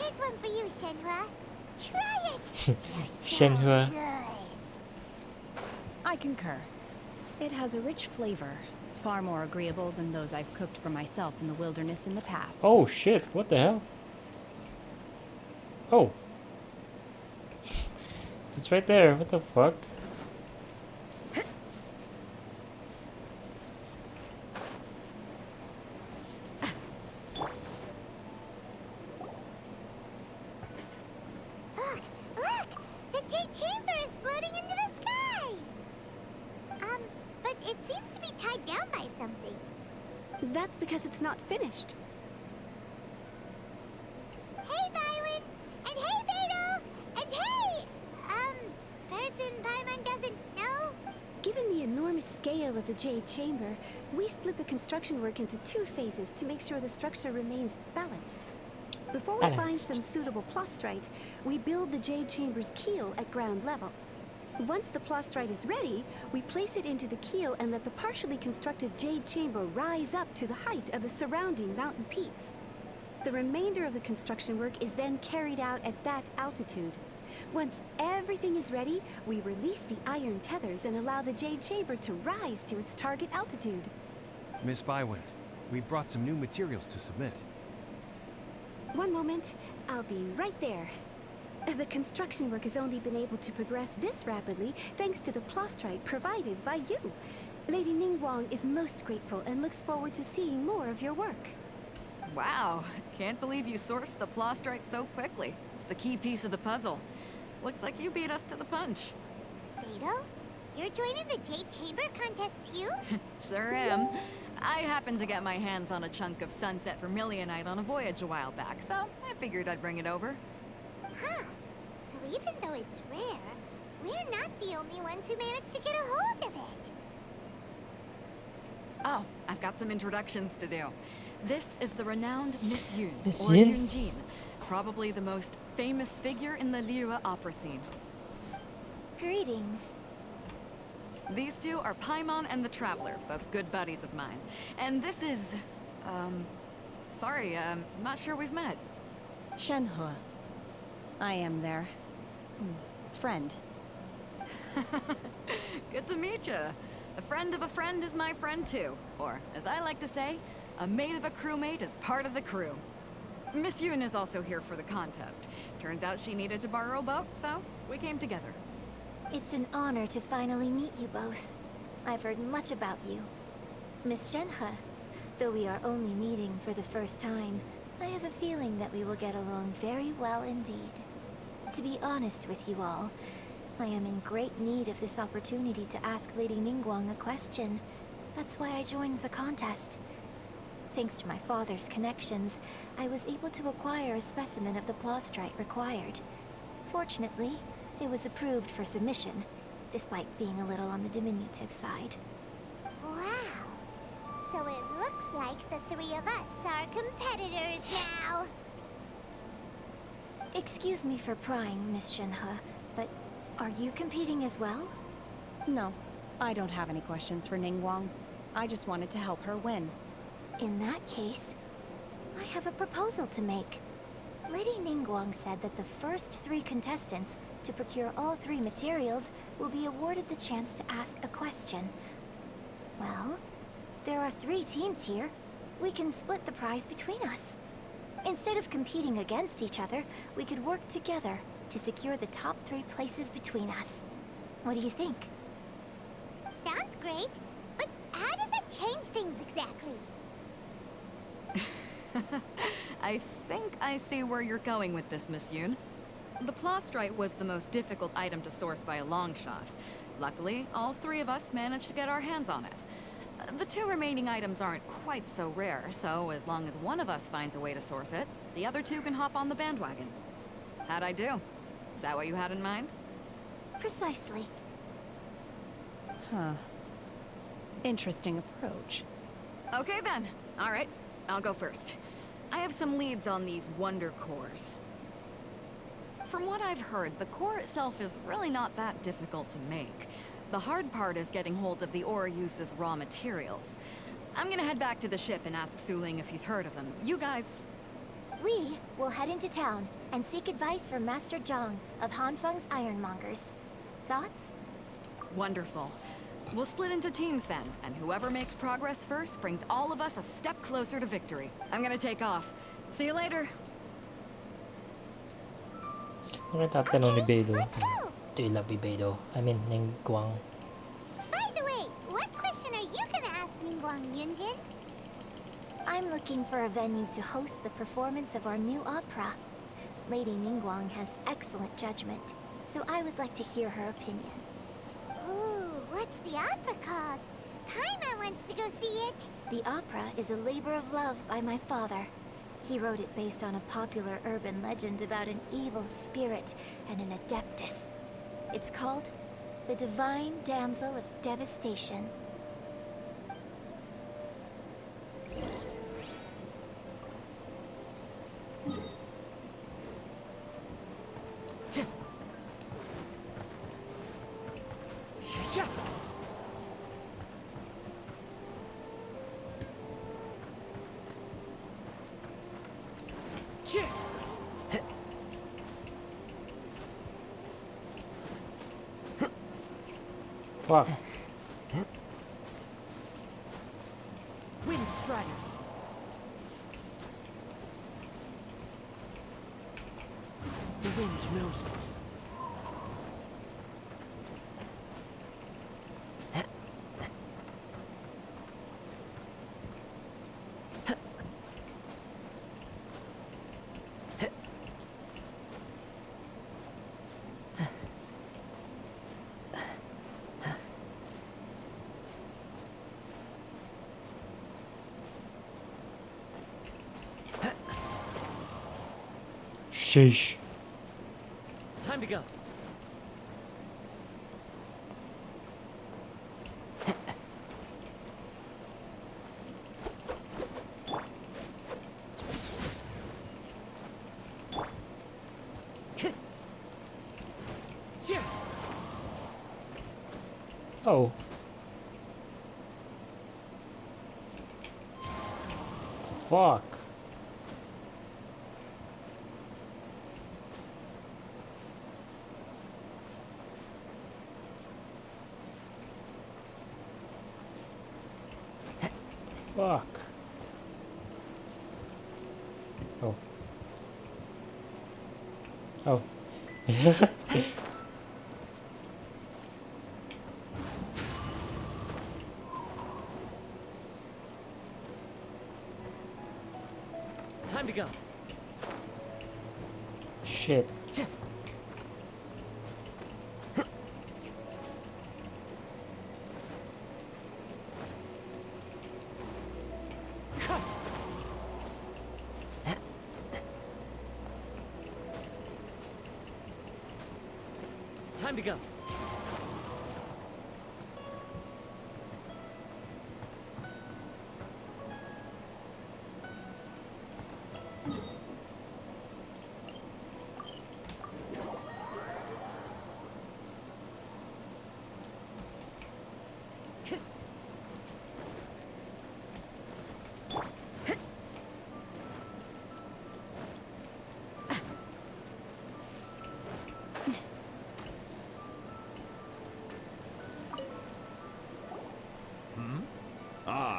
Here's one for you, Shenhe. Try it. They're so Shenhe. good. I concur. It has a rich flavor, far more agreeable than those I've cooked for myself in the wilderness in the past. Oh shit, what the hell? Oh. It's right there, what the fuck? Look! The Jade Chamber is floating into the sky! But it seems to be tied down by something. That's because it's not finished. Hey, Byron! And hey, Beto! And hey! Person Paimon doesn't know? Given the enormous scale of the Jade Chamber, we split the construction work into 2 phases to make sure the structure remains balanced. Before we find some suitable plastrite, we build the Jade Chamber's keel at ground level. Once the plastrite is ready, we place it into the keel and let the partially constructed Jade Chamber rise up to the height of the surrounding mountain peaks. The remainder of the construction work is then carried out at that altitude. Once everything is ready, we release the iron tethers and allow the Jade Chamber to rise to its target altitude. Miss Bywin, we've brought some new materials to submit. One moment, I'll be right there. The construction work has only been able to progress this rapidly thanks to the plastrite provided by you. Lady Ningguang is most grateful and looks forward to seeing more of your work. Wow, can't believe you sourced the plastrite so quickly. It's the key piece of the puzzle. Looks like you beat us to the punch. Beto? You're joining the Jade Chamber contest too? Sure am. I happened to get my hands on a chunk of sunset vermilionite on a voyage a while back, so I figured I'd bring it over. Huh. So even though it's rare, we're not the only ones who managed to get a hold of it. Oh, I've got some introductions to do. This is the renowned Miss Yun, Miss or Yun? Yun Jin, probably the most famous figure in the Liyue opera scene. Greetings. These two are Paimon and the Traveler, both good buddies of mine. And this is... sorry, not sure we've met. Shenhe. I am their... friend. Good to meet you. A friend of a friend is my friend too. Or, as I like to say, a mate of a crewmate is part of the crew. Miss Yun is also here for the contest. Turns out she needed to borrow a boat, so we came together. It's an honor to finally meet you both. I've heard much about you. Miss Shenhe, though we are only meeting for the first time, I have a feeling that we will get along very well indeed. To be honest with you all, I am in great need of this opportunity to ask Lady Ningguang a question. That's why I joined the contest. Thanks to my father's connections, I was able to acquire a specimen of the plastrite required. Fortunately, it was approved for submission, despite being a little on the diminutive side. Wow! So it looks like the 3 of us are competitors now! Excuse me for prying, Miss Shenhe, but are you competing as well? No, I don't have any questions for Ningguang. I just wanted to help her win. In that case, I have a proposal to make. Lady Ningguang said that the first 3 contestants to procure all 3 materials will be awarded the chance to ask a question. Well, there are 3 teams here. We can split the prize between us. Instead of competing against each other, we could work together to secure the top 3 places between us. What do you think? Sounds great, but how does that change things exactly? I think I see where you're going with this, Miss Yun. The plastrite was the most difficult item to source by a long shot. Luckily, all 3 of us managed to get our hands on it. The 2 remaining items aren't quite so rare, so as long as one of us finds a way to source it, the other 2 can hop on the bandwagon. How'd I do? Is that what you had in mind? Precisely. Huh. Interesting approach. Okay then. All right, I'll go first. I have some leads on these wonder cores. From what I've heard, the core itself is really not that difficult to make. The hard part is getting hold of the ore used as raw materials. I'm gonna head back to the ship and ask Suling if he's heard of them. You guys... We will head into town and seek advice from Master Zhang of Hanfeng's Ironmongers. Thoughts? Wonderful. We'll split into teams then, and whoever makes progress first brings all of us a step closer to victory. I'm gonna take off. See you later. Ano tatanong ni Beidou? Do you love me, Beidou? I mean, Ningguang. By the way, what question are you gonna ask Ningguang, Yunjin? I'm looking for a venue to host the performance of our new opera. Lady Ningguang has excellent judgment, so I would like to hear her opinion. Ooh, what's the opera called? Paimon wants to go see it. The opera is a labor of love by my father. He wrote it based on a popular urban legend about an evil spirit and an adeptus. It's called The Divine Damsel of Devastation. Fuck. Wind Strider. The wind knows me. Sheesh. Time to go. Oh. Fuck. Fuck. Oh. Oh. Time to go. Shit. Time to go.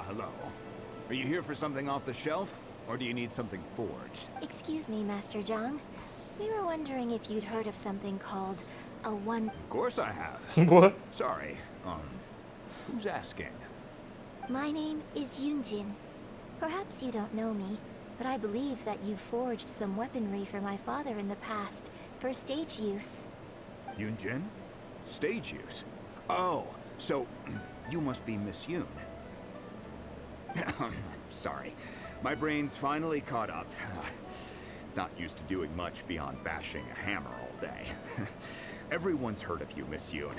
Hello. Are you here for something off the shelf, or do you need something forged? Excuse me, Master Zhang. We were wondering if you'd heard of something called a one... Of course I have. What? Sorry, who's asking? My name is Yunjin. Perhaps you don't know me, but I believe that you forged some weaponry for my father in the past, for stage use. Yunjin? Stage use? Oh, so you must be Miss Yun. Sorry. My brain's finally caught up. It's not used to doing much beyond bashing a hammer all day. Everyone's heard of you, Miss Yun.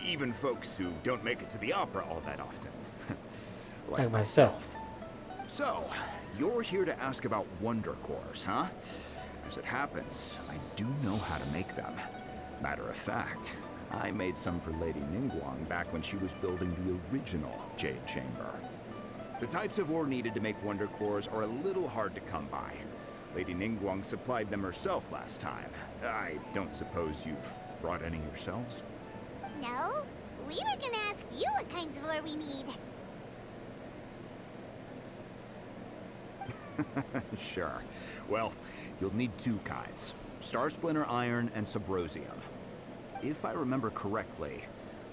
Even folks who don't make it to the opera all that often. Like myself. So, you're here to ask about wonder cores, huh? As it happens, I do know how to make them. Matter of fact, I made some for Lady Ningguang back when she was building the original Jade Chamber. The types of ore needed to make wonder cores are a little hard to come by. Lady Ningguang supplied them herself last time. I don't suppose you've brought any yourselves? No, we were gonna ask you what kinds of ore we need. Sure. Well, you'll need two kinds. Star Splinter Iron and Subrosium. If I remember correctly,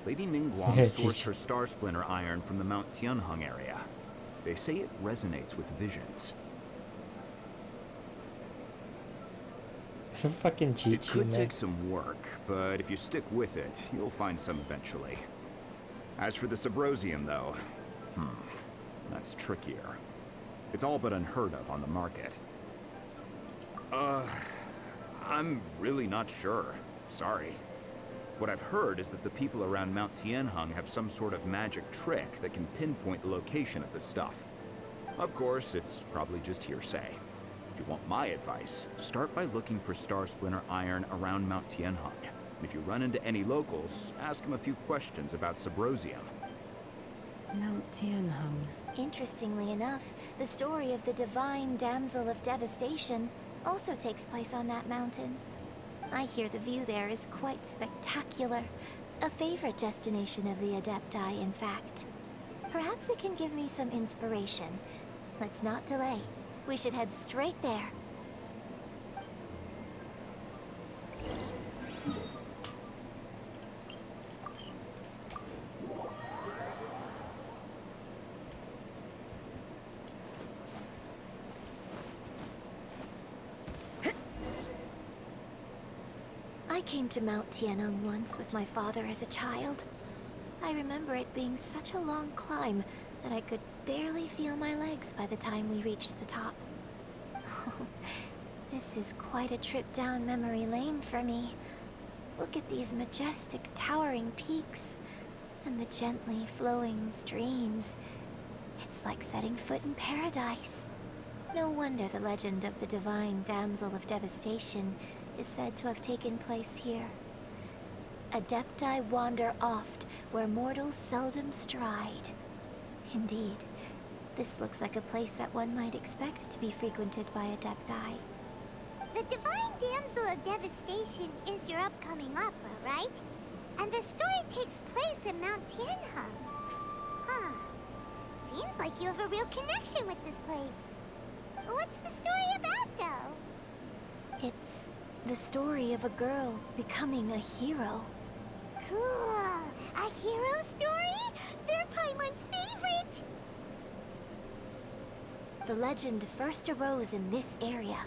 Lady Ningguang sourced her Star Splinter Iron from the Mount Tianheng area. They say it resonates with visions. Fucking cheat It could take some work, but if you stick with it, you'll find some eventually. As for the Subrosium, though, that's trickier. It's all but unheard of on the market. I'm really not sure. Sorry. What I've heard is that the people around Mount Tianheng have some sort of magic trick that can pinpoint the location of the stuff. Of course, it's probably just hearsay. If you want my advice, start by looking for Star Splinter Iron around Mount Tianheng. And if you run into any locals, ask them a few questions about Subrosium. Mount Tianheng. Interestingly enough, the story of the divine damsel of devastation also takes place on that mountain. I hear the view there is quite spectacular. A favorite destination of the Adepti, in fact. Perhaps it can give me some inspiration. Let's not delay. We should head straight there. I came to Mount Tianheng once with my father as a child. I remember it being such a long climb that I could barely feel my legs by the time we reached the top. This is quite a trip down memory lane for me. Look at these majestic, towering peaks, and the gently flowing streams. It's like setting foot in paradise. No wonder the legend of the divine damsel of devastation is said to have taken place here. Adepti wander oft, where mortals seldom stride. Indeed, this looks like a place that one might expect to be frequented by Adepti. The Divine Damsel of Devastation is your upcoming opera, right? And the story takes place in Mount Tianheng. Huh. Seems like you have a real connection with this place. What's the story about, though? It's the story of a girl becoming a hero. Cool. A hero story? They're Paimon's favorite! The legend first arose in this area.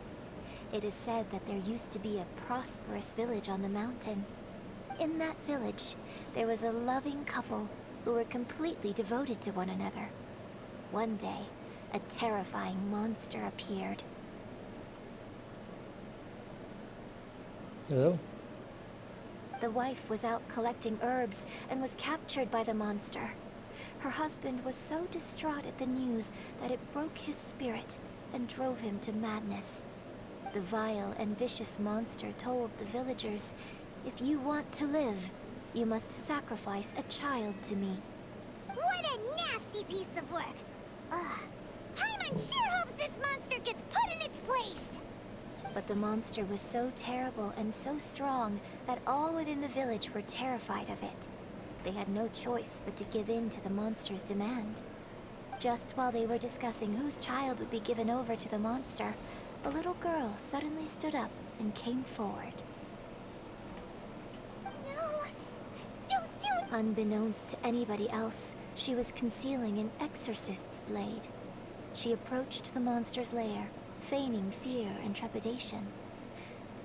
It is said that there used to be a prosperous village on the mountain. In that village, there was a loving couple who were completely devoted to one another. One day, a terrifying monster appeared. Hello? The wife was out collecting herbs and was captured by the monster. Her husband was so distraught at the news that it broke his spirit and drove him to madness. The vile and vicious monster told the villagers, "If you want to live, you must sacrifice a child to me." What a nasty piece of work! Ugh. Paimon sure hopes this monster gets put in its place! But the monster was so terrible and so strong that all within the village were terrified of it. They had no choice but to give in to the monster's demand. Just while they were discussing whose child would be given over to the monster, a little girl suddenly stood up and came forward. No! Don't do it! Unbeknownst to anybody else, she was concealing an exorcist's blade. She approached the monster's lair, feigning fear and trepidation.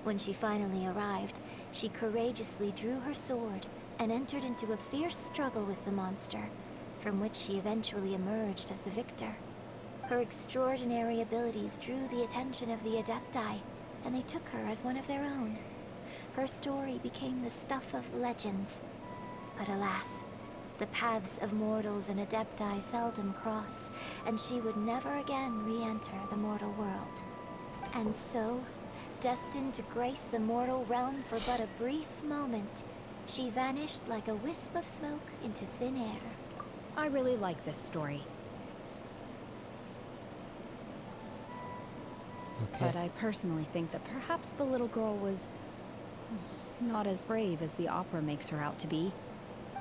When she finally arrived, she courageously drew her sword and entered into a fierce struggle with the monster, from which she eventually emerged as the victor. Her extraordinary abilities drew the attention of the Adepti, and they took her as one of their own. Her story became the stuff of legends. But alas, the paths of mortals and Adepti seldom cross, and she would never again re-enter the mortal world. And so, destined to grace the mortal realm for but a brief moment, She vanished like a wisp of smoke into thin air. I really like this story. Okay. But I personally think that perhaps the little girl was not as brave as the opera makes her out to be.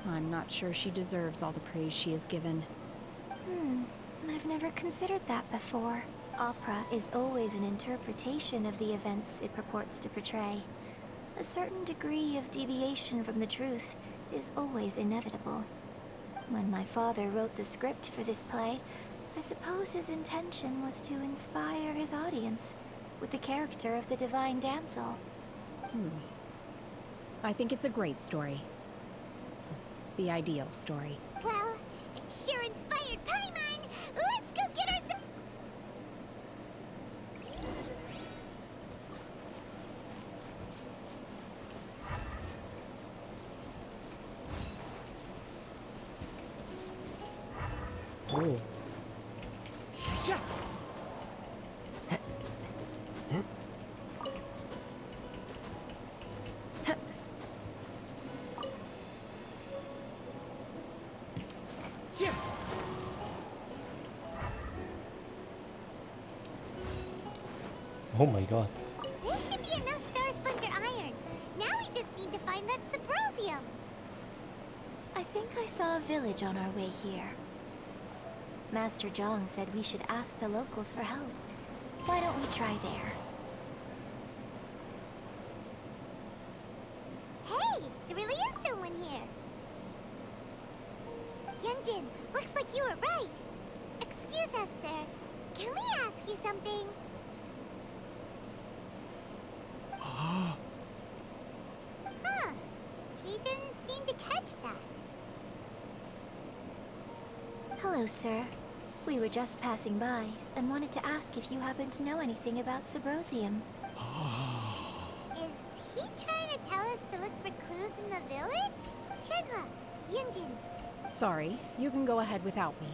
I'm not sure she deserves all the praise she is given. I've never considered that before. Opera is always an interpretation of the events it purports to portray. A certain degree of deviation from the truth is always inevitable. When my father wrote the script for this play, I suppose his intention was to inspire his audience with the character of the divine damsel. I think it's a great story. The ideal story. Well, it sure inspired Paimon! Let's go get her some... Oh. Oh my god. This should be enough Star Splinter iron. Now we just need to find that Subrosium. I think I saw a village on our way here. Master Zhang said we should ask the locals for help. Why don't we try there? Hey, there really is someone here. Yunjin, looks like you were right. Excuse us, sir. Can we ask you something? Huh. He didn't seem to catch that. Hello, sir. We were just passing by and wanted to ask if you happen to know anything about Subrosium. Is he trying to tell us to look for clues in the village? Shenhe, Yunjin. Sorry, you can go ahead without me.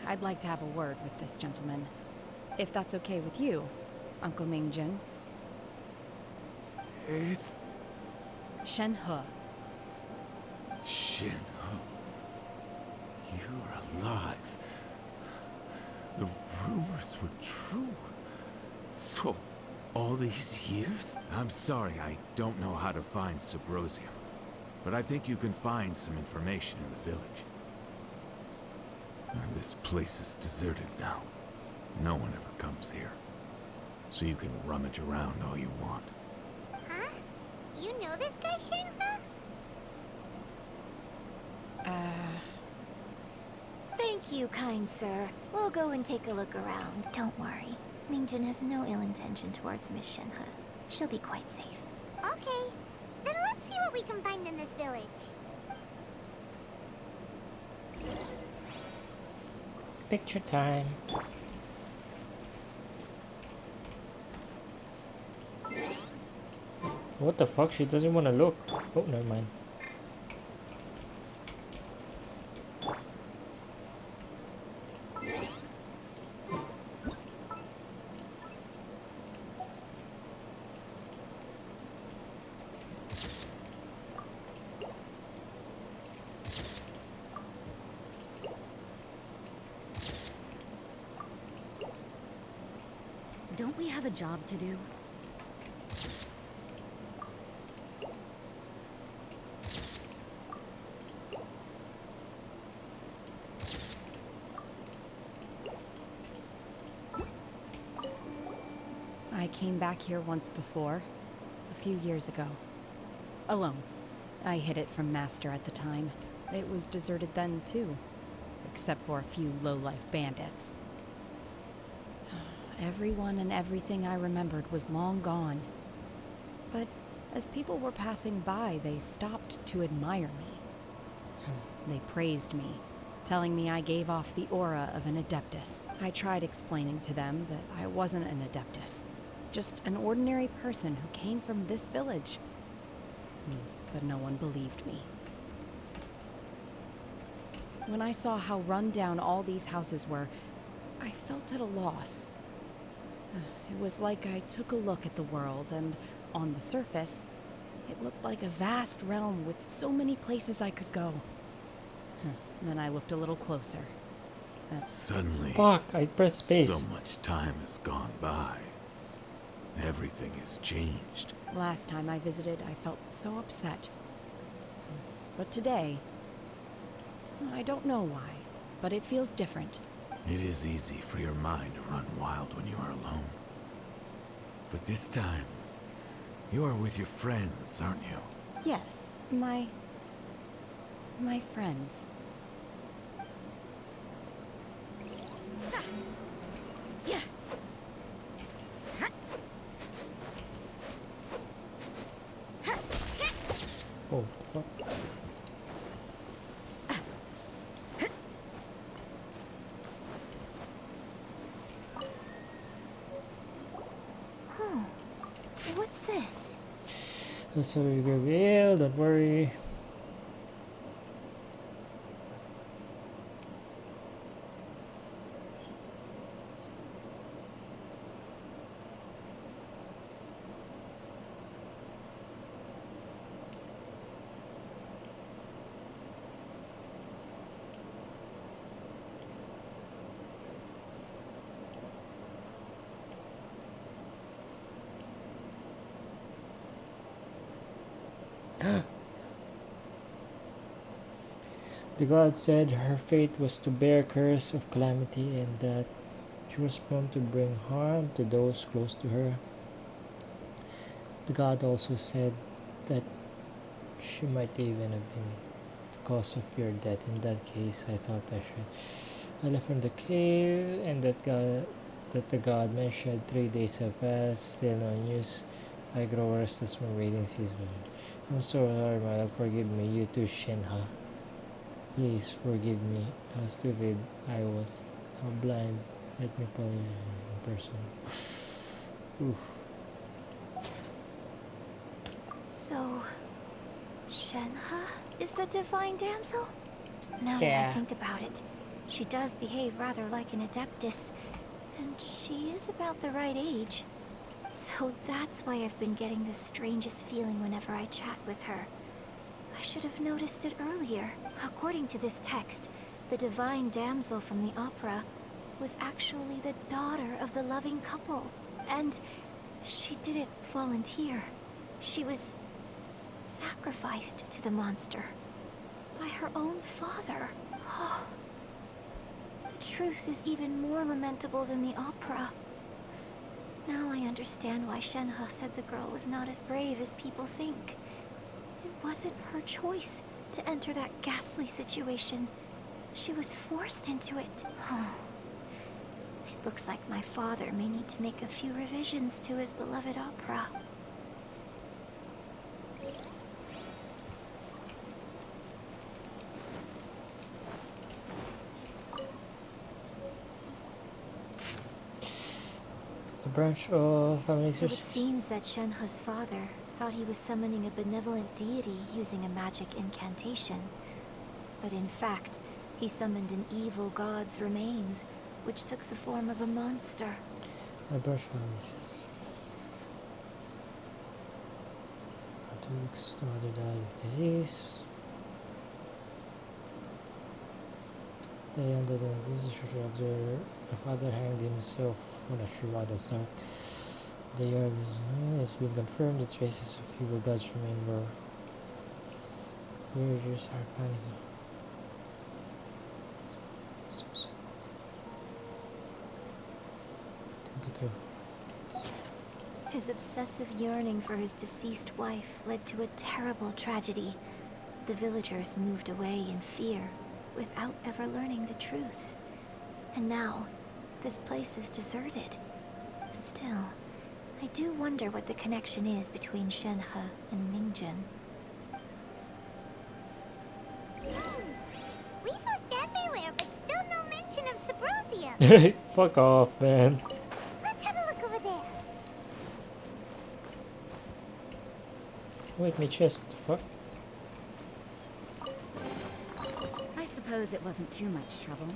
I'd like to have a word with this gentleman. If that's okay with you, Uncle Mingjin. It's... Shenhe. Shenhe. You're alive. The rumors were true. So, all these years? I'm sorry, I don't know how to find Subrosium. But I think you can find some information in the village. And this place is deserted now. No one ever comes here. So you can rummage around all you want. Huh? You know this guy, Shenhe? Thank you, kind sir. We'll go and take a look around. Don't worry. Mingjin has no ill intention towards Miss Shenhe. She'll be quite safe. Okay. Then let's see what we can find in this village. Picture time. What the fuck? She doesn't want to look. Oh, never mind. Don't we have a job to do? I came back here once before, a few years ago. Alone. I hid it from Master at the time. It was deserted then, too. Except for a few low-life bandits. Everyone and everything I remembered was long gone. But as people were passing by, they stopped to admire me. They praised me, telling me I gave off the aura of an Adeptus. I tried explaining to them that I wasn't an Adeptus, just an ordinary person who came from this village. But no one believed me. When I saw how run down all these houses were, I felt at a loss. It was like I took a look at the world, and on the surface, It looked like a vast realm with so many places I could go. Then I looked a little closer. Suddenly, Fuck, I pressed space. so much time has gone by. Everything has changed. Last time I visited, I felt so upset. But today, I don't know why, but it feels different. It is easy for your mind to run wild when you are alone. But this time, you are with your friends, aren't you? Yes, my friends. Oh, fuck. Oh, what's this? That's how you reveal, don't worry. The god said her fate was to bear curse of calamity and that she was prone to bring harm to those close to her. The god also said that she might even have been the cause of your death. In that case, I thought I left from the cave and that the god mentioned 3 days have passed, still no news. I grow restless from waiting season. I'm so sorry, my love. Forgive me. You too, Shenhe. Please forgive me. How stupid I was. How blind. Let me apologize in person. Oof. So, Shenhe is the divine damsel? Now that Yeah. I think about it, she does behave rather like an adeptus, and she is about the right age. So that's why I've been getting the strangest feeling whenever I chat with her. I should have noticed it earlier. According to this text, the divine damsel from the opera was actually the daughter of the loving couple. And she didn't volunteer. She was sacrificed to the monster by her own father. Oh, the truth is even more lamentable than the opera. Now I understand why Shenhe said the girl was not as brave as people think. It wasn't her choice to enter that ghastly situation. She was forced into it. It looks like my father may need to make a few revisions to his beloved opera. A branch of family So sources. it seems that Shenhe's father thought he was summoning a benevolent deity using a magic incantation. But in fact, he summoned an evil god's remains, which took the form of a monster. A branch of family sources. 2 weeks to mother died of disease. They ended in a busy shortly after the father hanged himself. We're not sure why that's not. The year has been confirmed that traces of evil gods remain where villagers are panicking. His obsessive yearning for his deceased wife led to a terrible tragedy. The villagers moved away in fear, without ever learning the truth. And now, this place is deserted. Still, I do wonder what the connection is between Shenhe and Ningjun. We've looked everywhere, but still no mention of Subrosia. Fuck off, man. Let's have a look over there. Wait, my chest. Fuck. I suppose it wasn't too much trouble.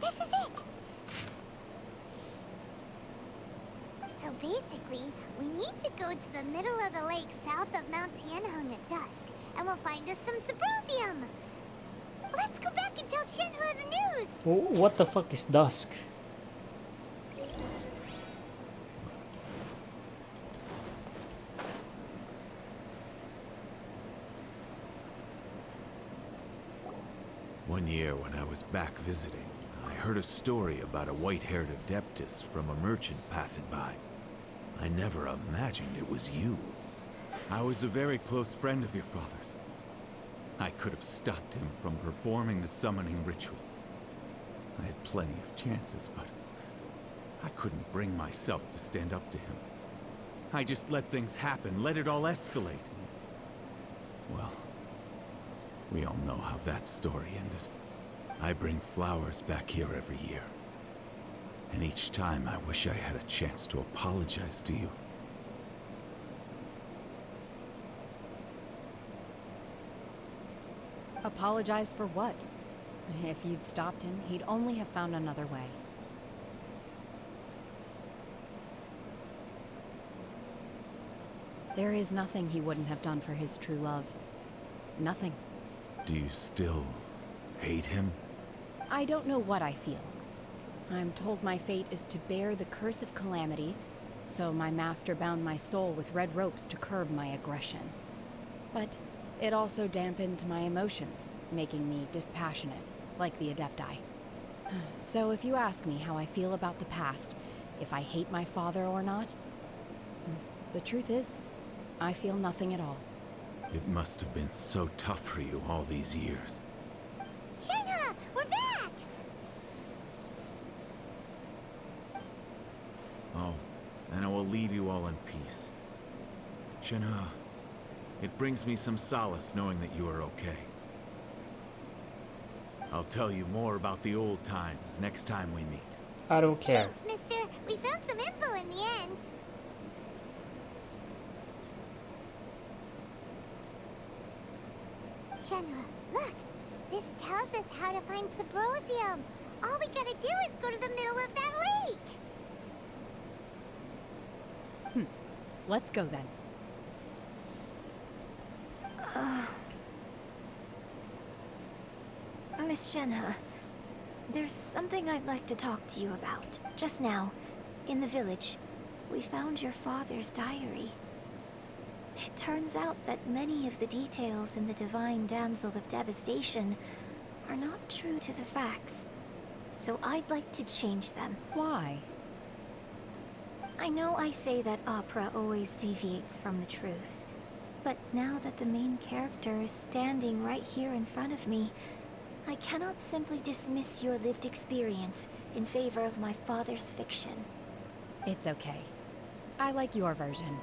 This is it! So basically, we need to go to the middle of the lake south of Mount Tianheng at dusk, and we'll find us some Symposium! Let's go back and tell Shenhe the news! What the fuck is dusk? One year when I was back visiting, I heard a story about a white-haired adeptus from a merchant passing by. I never imagined it was you. I was a very close friend of your father's. I could have stopped him from performing the summoning ritual. I had plenty of chances, but I couldn't bring myself to stand up to him. I just let things happen, let it all escalate. Well, we all know how that story ended. I bring flowers back here every year. And each time I wish I had a chance to apologize to you. Apologize for what? If you'd stopped him, he'd only have found another way. There is nothing he wouldn't have done for his true love. Nothing. Do you still hate him? I don't know what I feel. I'm told my fate is to bear the curse of calamity, so my master bound my soul with red ropes to curb my aggression. But it also dampened my emotions, making me dispassionate, like the Adepti. So if you ask me how I feel about the past, if I hate my father or not, the truth is, I feel nothing at all. It must have been so tough for you all these years. Shenhe, we're back! Oh, and I will leave you all in peace. Shenhe, it brings me some solace knowing that you are okay. I'll tell you more about the old times next time we meet. I don't care. Thanks, mister. We found some info in the end. Shenhe, look! This tells us how to find Symposium. All we gotta do is go to the middle of that lake! Let's go then. Miss Shenhe, there's something I'd like to talk to you about. Just now, in the village, we found your father's diary. It turns out that many of the details in the Divine Damsel of Devastation are not true to the facts. So I'd like to change them. Why? I know I say that opera always deviates from the truth, but now that the main character is standing right here in front of me, I cannot simply dismiss your lived experience in favor of my father's fiction. It's okay. I like your version.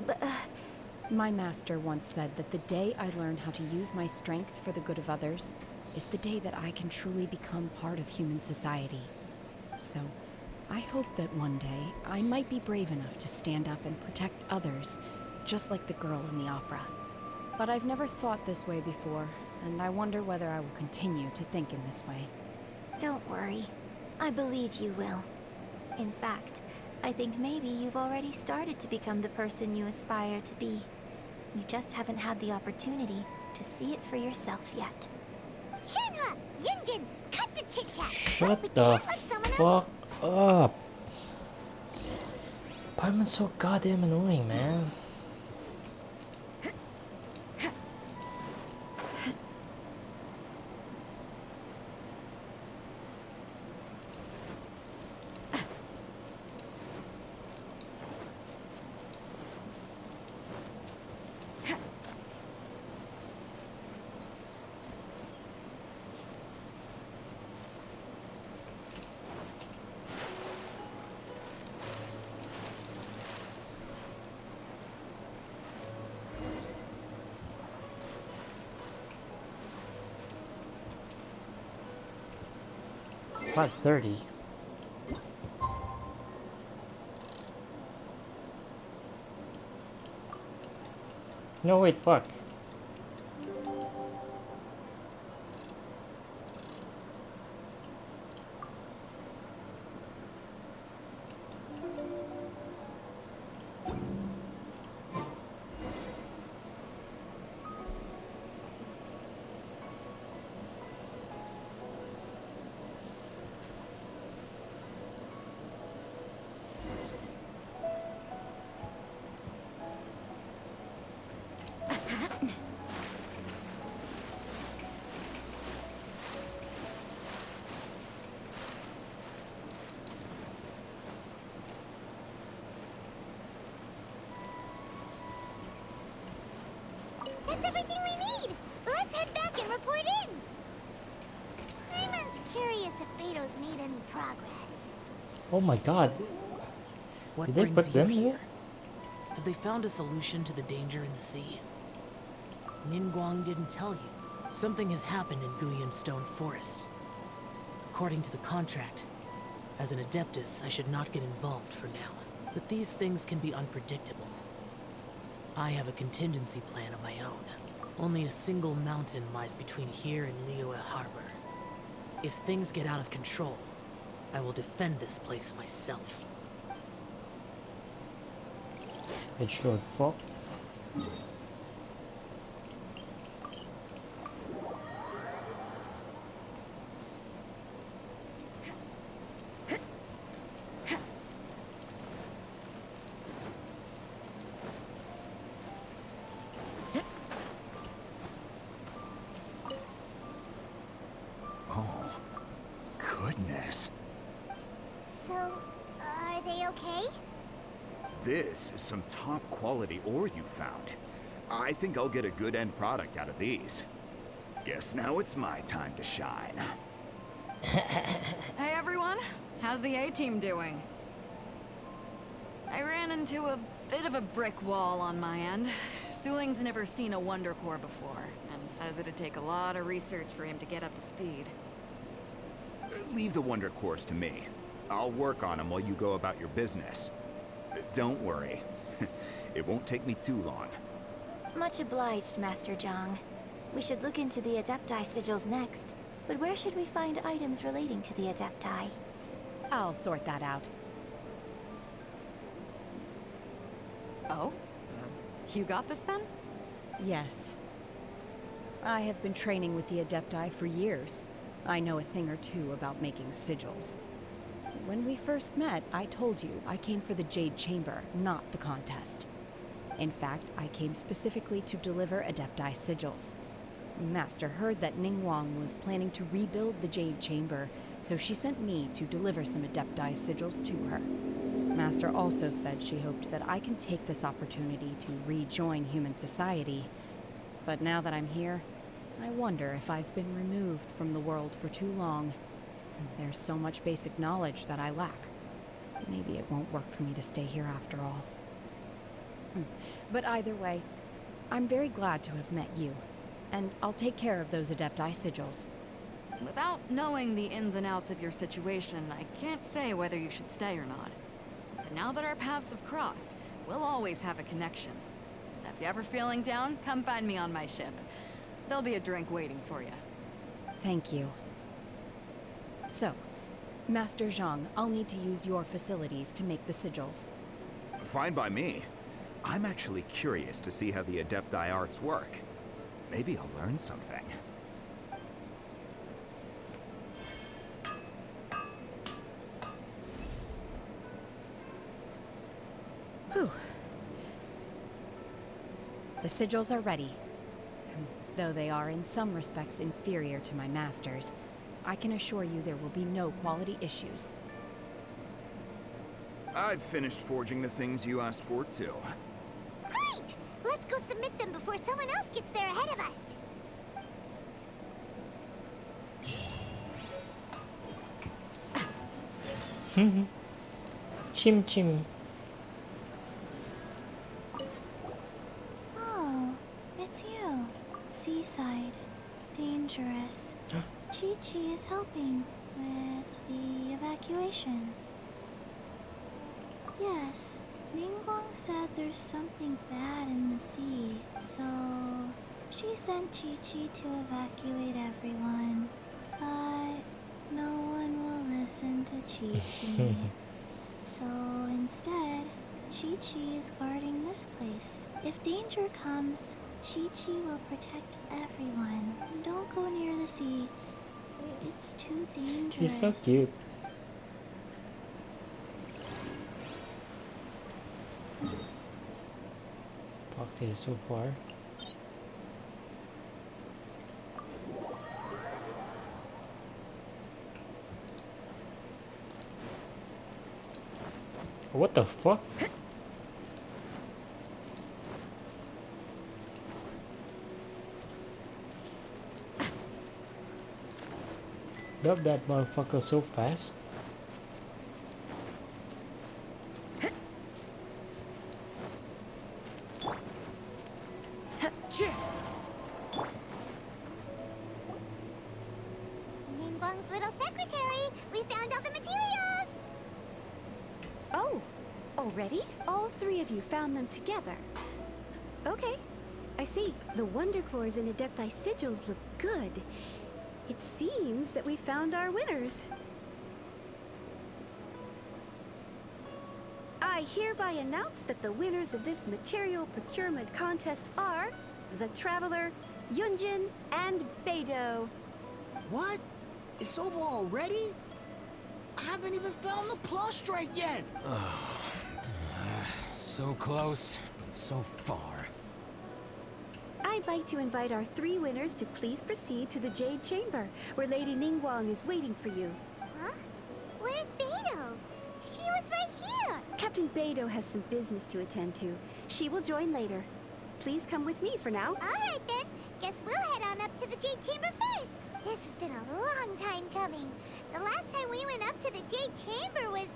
But, My master once said that the day I learn how to use my strength for the good of others is the day that I can truly become part of human society. So, I hope that one day I might be brave enough to stand up and protect others, just like the girl in the opera. But I've never thought this way before, and I wonder whether I will continue to think in this way. don't worry. I believe you will. In fact, I think maybe you've already started to become the person you aspire to be. You just haven't had the opportunity to see it for yourself yet. Shenhe! Yunjin! Cut the chit-chat! Shut the fuck up. Paimon's so goddamn annoying, man. About 30. No, wait, fuck. report in. Paimon's curious if Beto's made any progress. Oh my god. What Did they brings put you them here? here? Have they found a solution to the danger in the sea? Ningguang didn't tell you. Something has happened in Guyan Stone Forest. According to the contract, as an Adeptus, I should not get involved for now. But these things can be unpredictable. I have a contingency plan of my own. Only a single mountain lies between here and Liyue Harbor. If things get out of control, I will defend this place myself. Edge Lord Fog. Oh, goodness. So, are they okay? This is some top quality ore you found. I think I'll get a good end product out of these. Guess now it's my time to shine. Hey everyone, how's the A-team doing? I ran into a bit of a brick wall on my end. Suling's never seen a Wonder Core before, and says it'd take a lot of research for him to get up to speed. Leave the Wonder Cores to me. I'll work on them while you go about your business. Don't worry. It won't take me too long. Much obliged, Master Zhang. We should look into the Adepti sigils next. But where should we find items relating to the Adepti? I'll sort that out. Oh? You got this then? Yes. I have been training with the Adepti for years. I know a thing or two about making sigils. When we first met, I told you I came for the Jade Chamber, not the contest. In fact, I came specifically to deliver Adepti sigils. Master heard that Ningguang was planning to rebuild the Jade Chamber, so she sent me to deliver some Adepti sigils to her. Master also said she hoped that I can take this opportunity to rejoin human society. But now that I'm here, I wonder if I've been removed from the world for too long. There's so much basic knowledge that I lack. Maybe it won't work for me to stay here after all. But either way, I'm very glad to have met you. And I'll take care of those Adepti sigils. Without knowing the ins and outs of your situation, I can't say whether you should stay or not. But now that our paths have crossed, we'll always have a connection. So if you're ever feeling down, come find me on my ship. There'll be a drink waiting for you. Thank you. So, Master Zhang, I'll need to use your facilities to make the sigils. Fine by me. I'm actually curious to see how the Adepti arts work. Maybe I'll learn something. Whew. The sigils are ready. Though they are in some respects inferior to my master's, I can assure you there will be no quality issues. I've finished forging the things you asked for, too. Great! Let's go submit them before someone else gets there ahead of us. Chim chim. Oh, it's you. Seaside. Dangerous. Chi-Chi is helping with the evacuation. Yes, Ningguang said there's something bad in the sea, so she sent Chi-Chi to evacuate everyone. But no one will listen to Chi-Chi. So instead, Chi-Chi is guarding this place. If danger comes, Chi-Chi will protect everyone. Don't go near the sea. It's too dangerous. She's so cute. Talked to you so far. What the fuck? Love that motherfucker so fast. Ningguang's little secretary! We found all the materials! Oh, already? All three of you found them together. Okay, I see. The Wonder Cores and Adepti sigils look good. It seems that we found our winners. I hereby announce that the winners of this material procurement contest are the Traveler, Yunjin, and Beidou. What? It's over already? I haven't even found the Plustrite yet! So close, but so far. I'd like to invite our three winners to please proceed to the Jade Chamber, where Lady Ningguang is waiting for you. Huh? Where's Beidou? She was right here! Captain Beidou has some business to attend to. She will join later. Please come with me for now. Alright then. Guess we'll head on up to the Jade Chamber first. This has been a long time coming. The last time we went up to the Jade Chamber was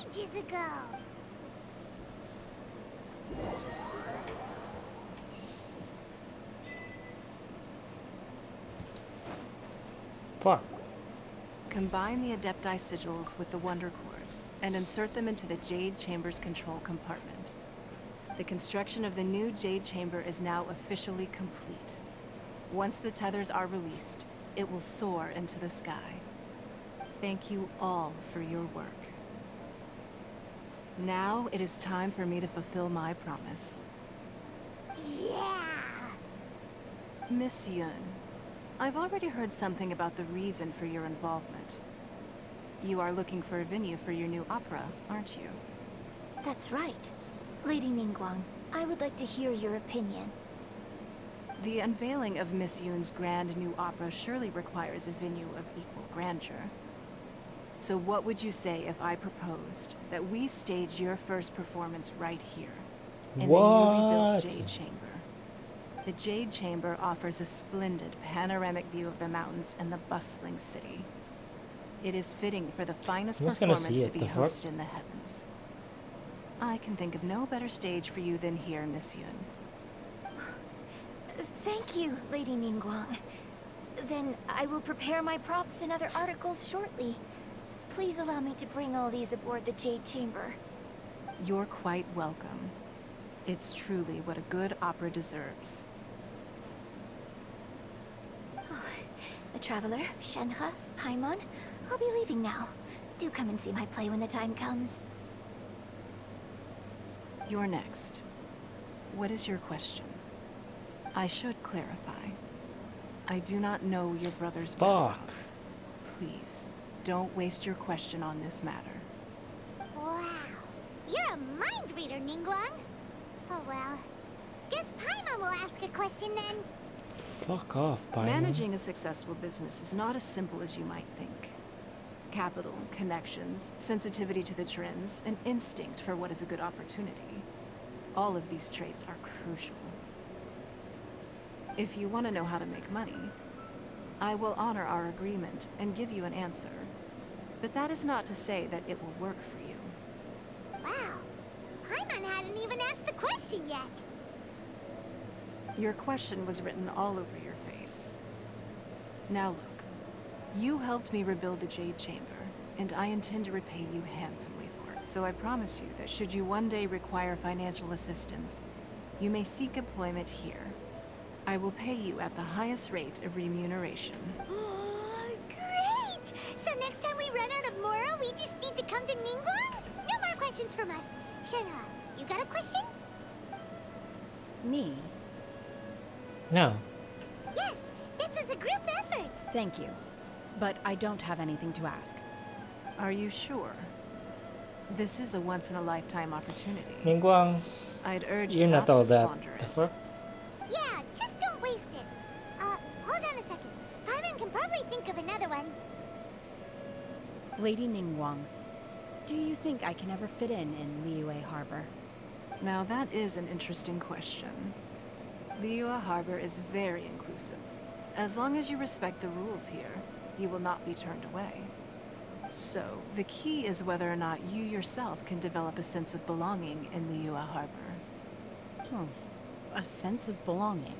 ages ago. Fuck. Combine the Adepti sigils with the Wonder Cores and insert them into the Jade Chamber's control compartment. The construction of the new Jade Chamber is now officially complete. Once the tethers are released, it will soar into the sky. Thank you all for your work. Now it is time for me to fulfill my promise. Yeah! Miss Yun, I've already heard something about the reason for your involvement. You are looking for a venue for your new opera, aren't you? That's right. Lady Ningguang, I would like to hear your opinion. The unveiling of Miss Yun's grand new opera surely requires a venue of equal grandeur. So what would you say if I proposed that we stage your first performance right here, in the newly built Jade Chamber? The Jade Chamber offers a splendid panoramic view of the mountains and the bustling city. It is fitting for the finest performance to be hosted in the heavens. I can think of no better stage for you than here, Miss Yun. Thank you, Lady Ningguang. Then I will prepare my props and other articles shortly. Please allow me to bring all these aboard the Jade Chamber. You're quite welcome. It's truly what a good opera deserves. The Traveler, Shenhe, Paimon, I'll be leaving now. Do come and see my play when the time comes. You're next. What is your question? I should clarify. I do not know your brother's whereabouts. Please, don't waste your question on this matter. Wow. You're a mind reader, Ningguang. Oh well. Guess Paimon will ask a question then. Fuck off, Paimon. Managing a successful business is not as simple as you might think. Capital, connections, sensitivity to the trends, and instinct for what is a good opportunity. All of these traits are crucial. If you want to know how to make money, I will honor our agreement and give you an answer. But that is not to say that it will work for you. Wow. Paimon hadn't even asked the question yet. Your question was written all over your face. Now look, you helped me rebuild the Jade Chamber, and I intend to repay you handsomely for it. So I promise you that should you one day require financial assistance, you may seek employment here. I will pay you at the highest rate of remuneration. Great! So next time we run out of Mora, we just need to come to Ningguang? No more questions from us. Shenhe, you got a question? Me? No. Yes, this is a group effort. Thank you. But I don't have anything to ask. Are you sure? This is a once-in-a-lifetime opportunity. Ningguang, I'd urge you're you not not all to that. squander The it. fuck? Yeah, just don't waste it. Hold on a second. Paimon can probably think of another one. Lady Ningguang, do you think I can ever fit in Liyue Harbor? Now that is an interesting question. Liyue Harbor is very inclusive. As long as you respect the rules here, he will not be turned away. So, the key is whether or not you yourself can develop a sense of belonging in Liyue Harbor. Oh, a sense of belonging.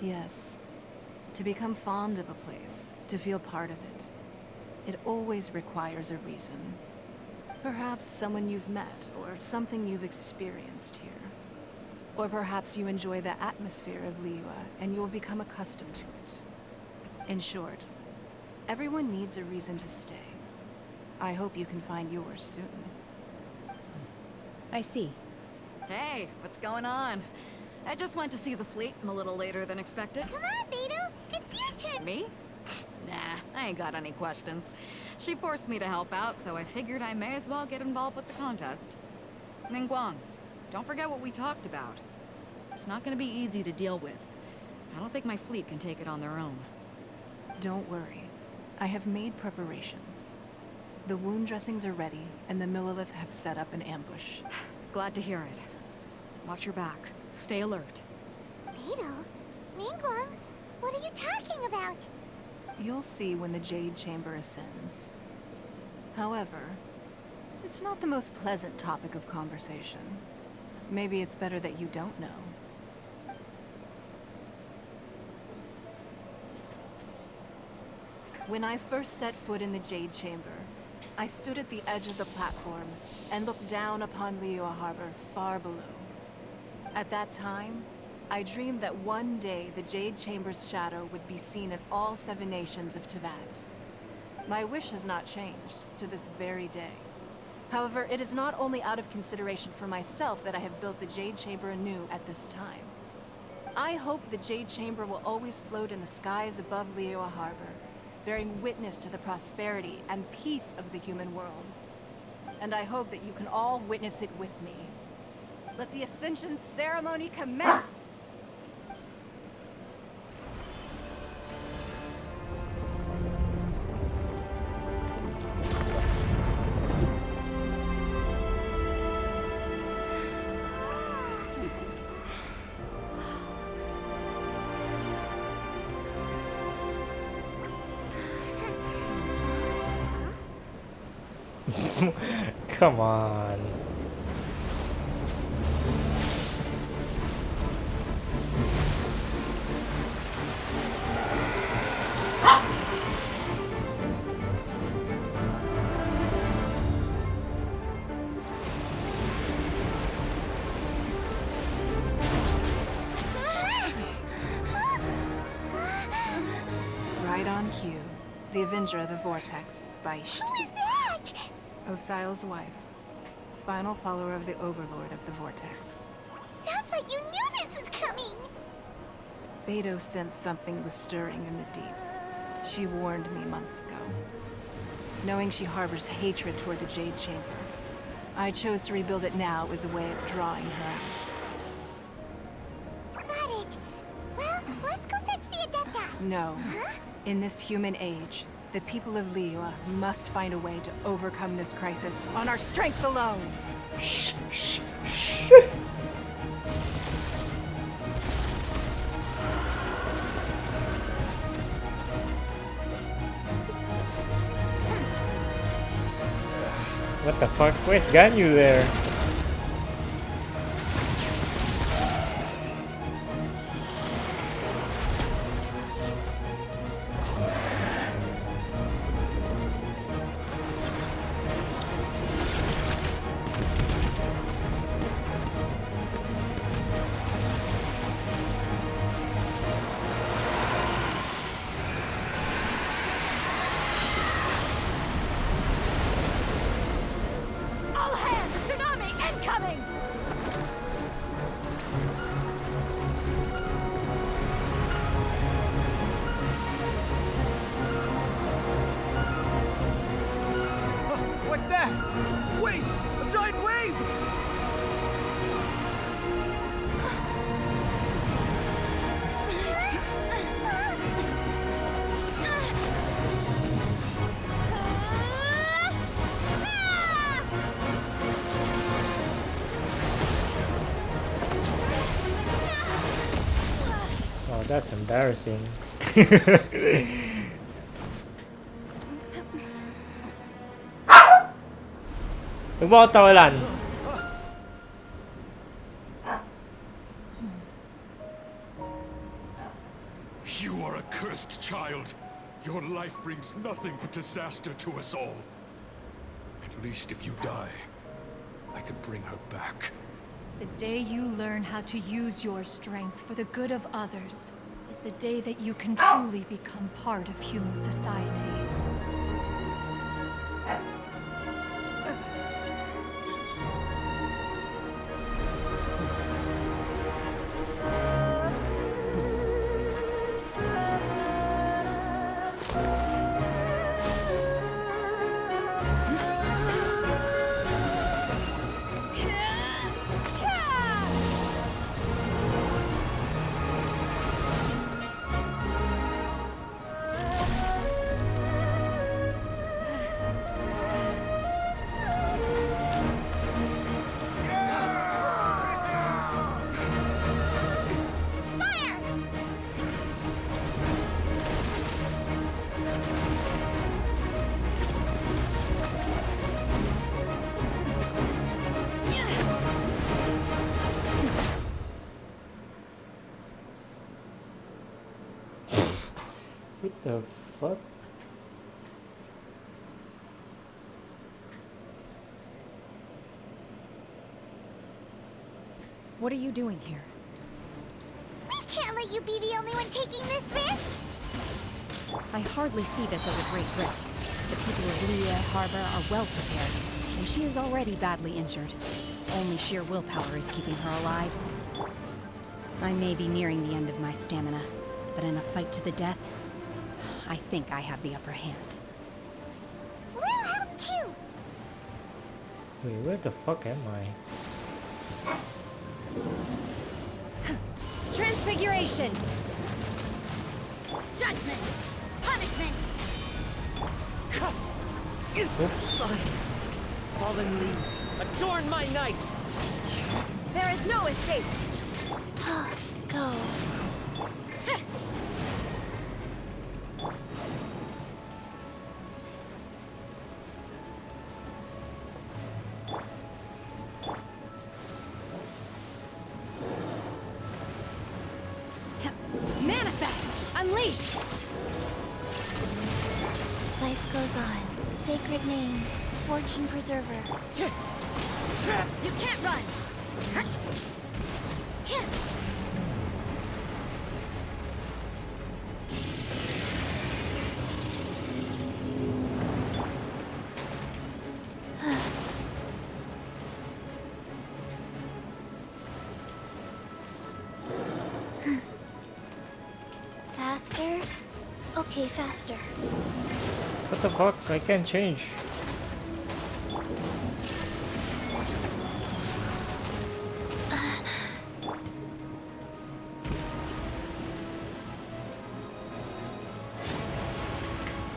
Yes. To become fond of a place, to feel part of it, it always requires a reason. Perhaps someone you've met, or something you've experienced here. Or perhaps you enjoy the atmosphere of Liyue, and you'll become accustomed to it. In short, everyone needs a reason to stay. I hope you can find yours soon. I see. Hey, what's going on? I just went to see the fleet a little later than expected. Come on, Beidou! It's your turn! Me? Nah, I ain't got any questions. She forced me to help out, so I figured I may as well get involved with the contest. Ningguang, don't forget what we talked about. It's not gonna be easy to deal with. I don't think my fleet can take it on their own. Don't worry. I have made preparations. The wound dressings are ready, and the Millilith have set up an ambush. Glad to hear it. Watch your back. Stay alert. Beidou? Ningguang? What are you talking about? You'll see when the Jade Chamber ascends. However, it's not the most pleasant topic of conversation. Maybe it's better that you don't know. When I first set foot in the Jade Chamber, I stood at the edge of the platform and looked down upon Liyue Harbor far below. At that time, I dreamed that one day the Jade Chamber's shadow would be seen in all 7 nations of Teyvat. My wish has not changed to this very day. However, it is not only out of consideration for myself that I have built the Jade Chamber anew at this time. I hope the Jade Chamber will always float in the skies above Liyue Harbor, bearing witness to the prosperity and peace of the human world. And I hope that you can all witness it with me. Let the Ascension ceremony commence! Come on. Right on cue. The Avenger of the Vortex, Beisht. Who is that? Osial's wife. Final follower of the Overlord of the Vortex. Sounds like you knew this was coming! Beidou sensed something was stirring in the deep. She warned me months ago. Knowing she harbors hatred toward the Jade Chamber, I chose to rebuild it now as a way of drawing her out. Got it. Well, let's go fetch the Adepta. No. Huh? In this human age, the people of Liyue must find a way to overcome this crisis on our strength alone! Shh, shh, shh. What the fuck? What's got you there? All hands! Tsunami incoming! What's that? Wait! A giant wave! Oh, that's embarrassing. Nagmatawalan. You are a cursed child. Your life brings nothing but disaster to us all. At least if you die, I can bring her back. The day you learn how to use your strength for the good of others is the day that you can truly become part of human society. What the fuck? What are you doing here? We can't let you be the only one taking this risk! I hardly see this as a great risk. The people of Liyue Harbor are well prepared, and she is already badly injured. Only sheer willpower is keeping her alive. I may be nearing the end of my stamina, but in a fight to the death, I think I have the upper hand. We'll help too! Wait, where the fuck am I? Transfiguration! Judgment! Punishment! Oops. Fallen leaves, adorn my night! There is no escape! Go. Manifest! Unleash! Life goes on. Sacred name. Fortune preserver. You can't run! Faster? Okay, faster. What the fuck? I can't change.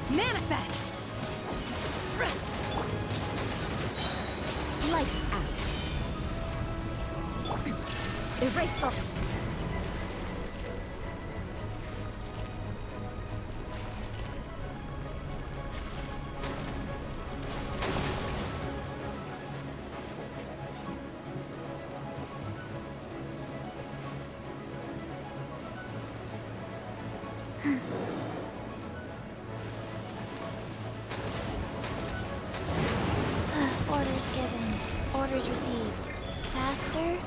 Manifest! Lights out. Eraser. Orders given. Orders received. Faster?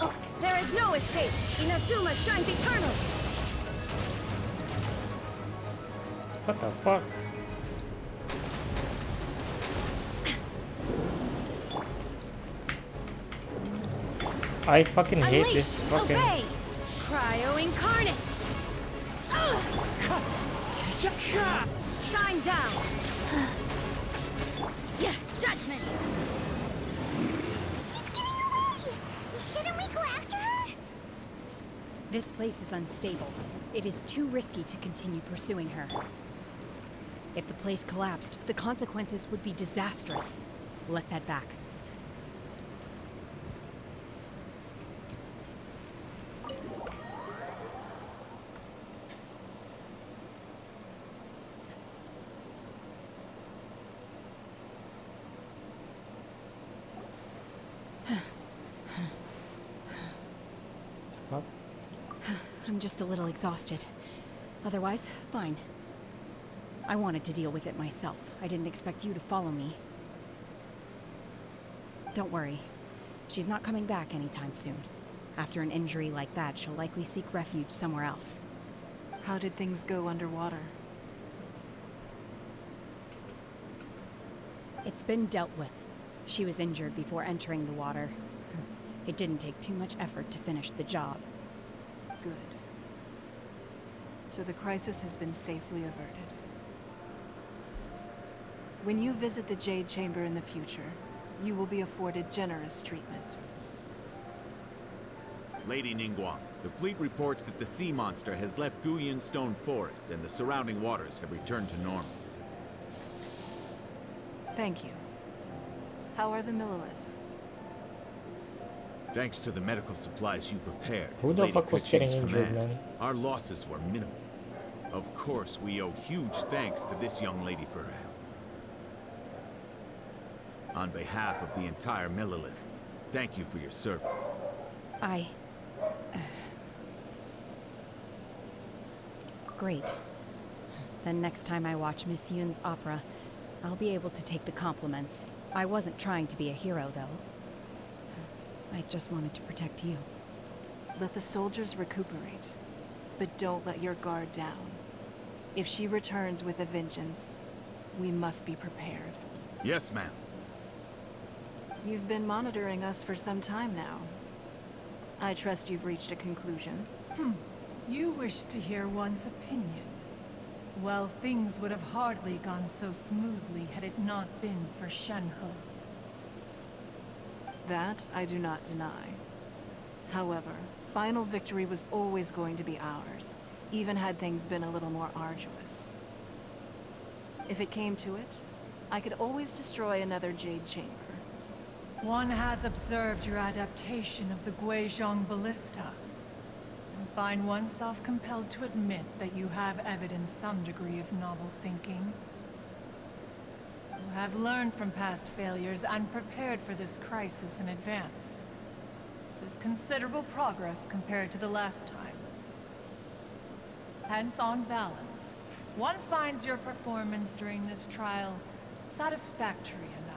Oh, there is no escape! Inazuma shines eternal! What the fuck? I fucking hate this fucking... Obey! Cryo incarnate! Shine down! Yeah, judgment! She's getting away! Shouldn't we go after her? This place is unstable. It is too risky to continue pursuing her. If the place collapsed, the consequences would be disastrous. Let's head back. I'm just a little exhausted. Otherwise, fine. I wanted to deal with it myself. I didn't expect you to follow me. Don't worry. She's not coming back anytime soon. After an injury like that, she'll likely seek refuge somewhere else. How did things go underwater? It's been dealt with. She was injured before entering the water. It didn't take too much effort to finish the job. Good. So the crisis has been safely averted. When you visit the Jade Chamber in the future, you will be afforded generous treatment. Lady Ningguang, the fleet reports that the sea monster has left Guyan Stone Forest and the surrounding waters have returned to normal. Thank you. How are the Millilith? Thanks to the medical supplies you prepared, Who the Lady fuck was getting Kuching's injured, command, man? our losses were minimal. Of course, we owe huge thanks to this young lady for her help. On behalf of the entire Millilith, thank you for your service. Great. Then next time I watch Miss Yoon's opera, I'll be able to take the compliments. I wasn't trying to be a hero, though. I just wanted to protect you. Let the soldiers recuperate, but don't let your guard down. If she returns with a vengeance, we must be prepared. Yes, ma'am. You've been monitoring us for some time now. I trust you've reached a conclusion. You wish to hear one's opinion. Well, things would have hardly gone so smoothly had it not been for Shenhe. That I do not deny. However, final victory was always going to be ours, even had things been a little more arduous. If it came to it, I could always destroy another Jade Chamber. One has observed your adaptation of the Guizhong ballista, and find oneself compelled to admit that you have evidenced some degree of novel thinking. You have learned from past failures and prepared for this crisis in advance. This is considerable progress compared to the last time. Hence, on balance, one finds your performance during this trial satisfactory enough.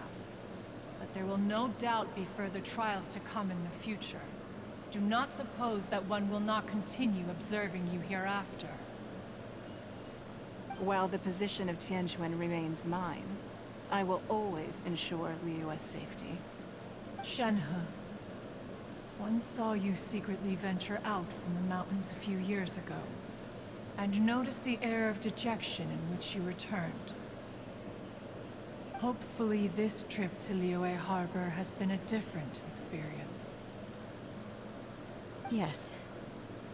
But there will no doubt be further trials to come in the future. Do not suppose that one will not continue observing you hereafter. While the position of Tianquan remains mine, I will always ensure Liyue's safety. Shenhe, one saw you secretly venture out from the mountains a few years ago, and noticed the air of dejection in which you returned. Hopefully this trip to Liyue Harbor has been a different experience. Yes.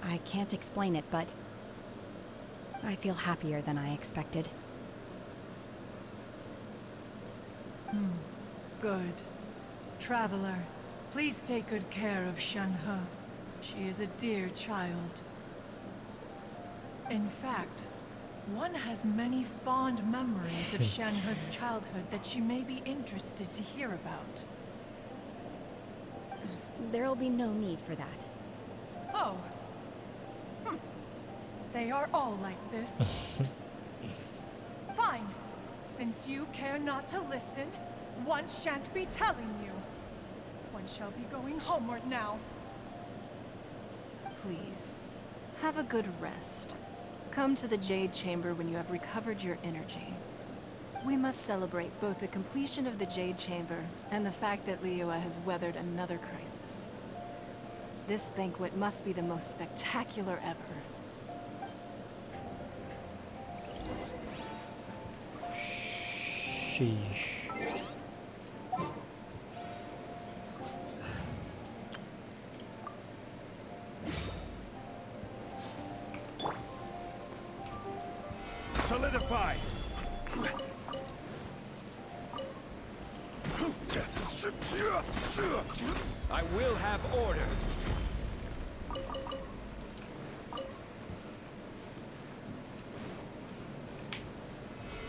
I can't explain it, but I feel happier than I expected. Good. Traveler, please take good care of Shenhe. She is a dear child. In fact, one has many fond memories of Shenhe's childhood that she may be interested to hear about. There'll be no need for that. Oh. They are all like this. Fine. Since you care not to listen, one shan't be telling you. One shall be going homeward now. Please, have a good rest. Come to the Jade Chamber when you have recovered your energy. We must celebrate both the completion of the Jade Chamber and the fact that Liyue has weathered another crisis. This banquet must be the most spectacular ever. Sheesh. Solidify! I will have order.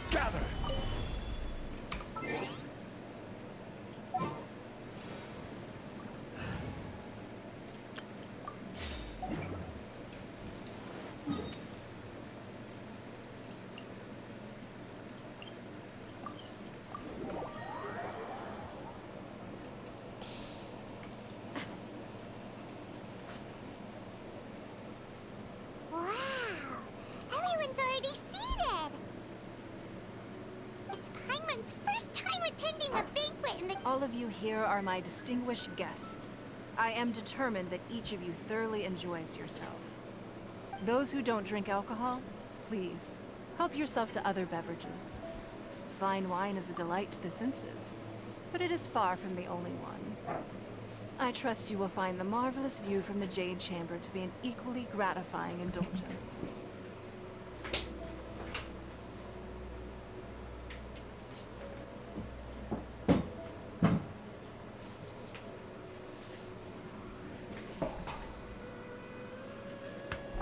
Gather! everyone's already seated. It's Paimon's first time attending a banquet in the... All of you here are my distinguished guests. I am determined that each of you thoroughly enjoys yourself. Those who don't drink alcohol, please, help yourself to other beverages. Fine wine is a delight to the senses, but it is far from the only one. I trust you will find the marvelous view from the Jade Chamber to be an equally gratifying indulgence.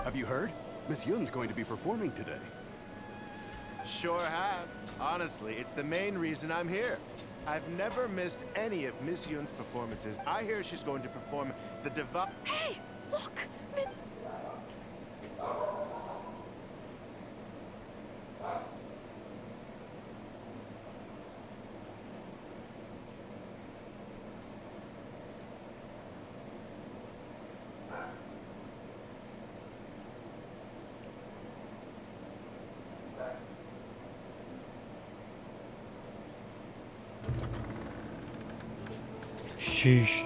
Have you heard? Miss Yun's going to be performing today. Sure have. Honestly, it's the main reason I'm here. I've never missed any of Miss Yun's performances. I hear she's going to perform the divine... Hey! Look! Sheesh.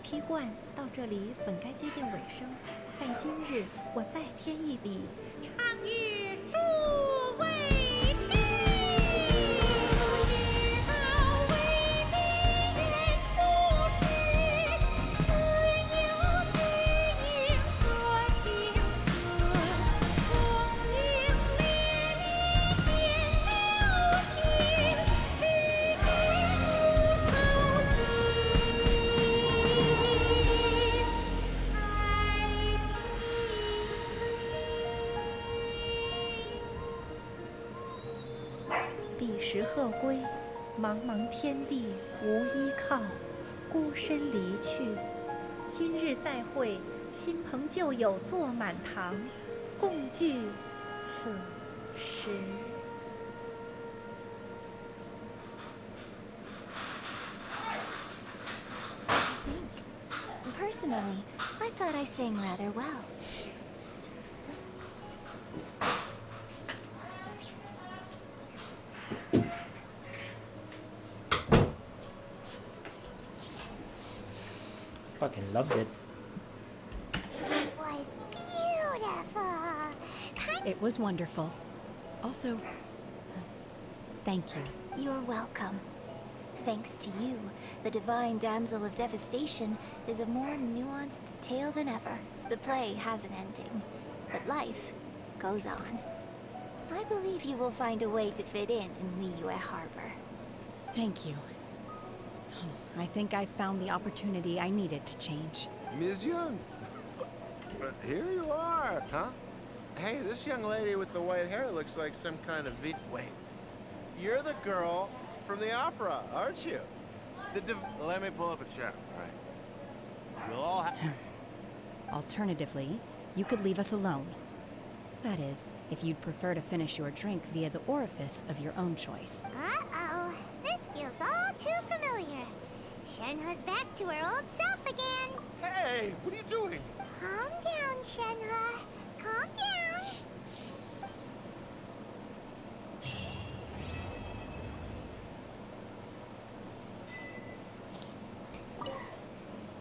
批冠到这里本该接近尾声，但今日我再添一笔，唱与诸位听。知道为民人不是，自有知音何情思？功名烈烈见了心，只知无愁心。彼时鹤归，茫茫天地无依靠，孤身离去。今日再会，亲朋旧友坐满堂，共聚此时。Personally, I thought I sang rather well. Fucking loved it. It was beautiful. It was wonderful. Also, thank you. You're welcome. Thanks to you, the Divine Damsel of Devastation is a more nuanced tale than ever. The play has an ending, but life goes on. I believe you will find a way to fit in Liyue Harbor. Thank you. I think I found the opportunity I needed to change. Ms. Yun! Here you are, huh? Hey, this young lady with the white hair looks like some kind of Wait. You're the girl from the opera, aren't you? Let me pull up a chair, all right? We'll all have... Alternatively, you could leave us alone. That is, if you'd prefer to finish your drink via the orifice of your own choice. Uh-oh. This feels all too familiar. Shenhe's back to her old self again. Hey, what are you doing? Calm down, Shenhe. Calm down.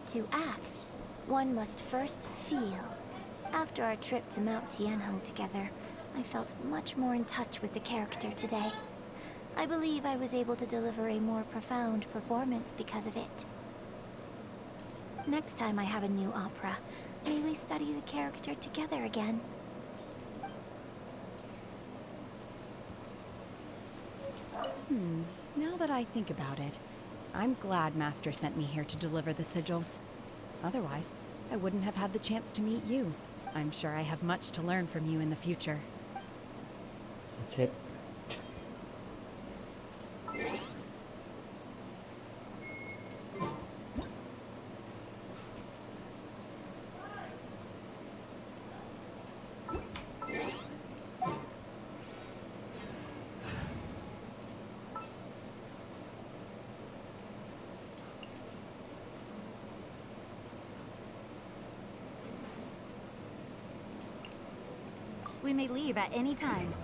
To act, one must first feel. After our trip to Mount Tianheng together, I felt much more in touch with the character today. I believe I was able to deliver a more profound performance because of it. Next time I have a new opera, may we study the character together again. Now that I think about it, I'm glad Master sent me here to deliver the sigils. Otherwise, I wouldn't have had the chance to meet you. I'm sure I have much to learn from you in the future. That's it. We may leave at any time.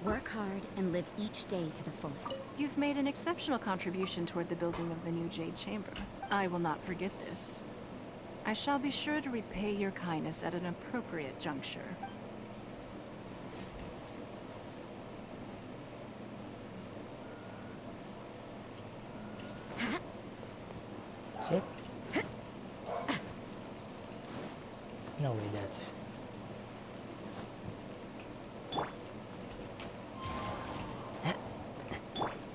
Work hard and live each day to the fullest. You've made an exceptional contribution toward the building of the new Jade Chamber. I will not forget this. I shall be sure to repay your kindness at an appropriate juncture. That's it? No way, that's it.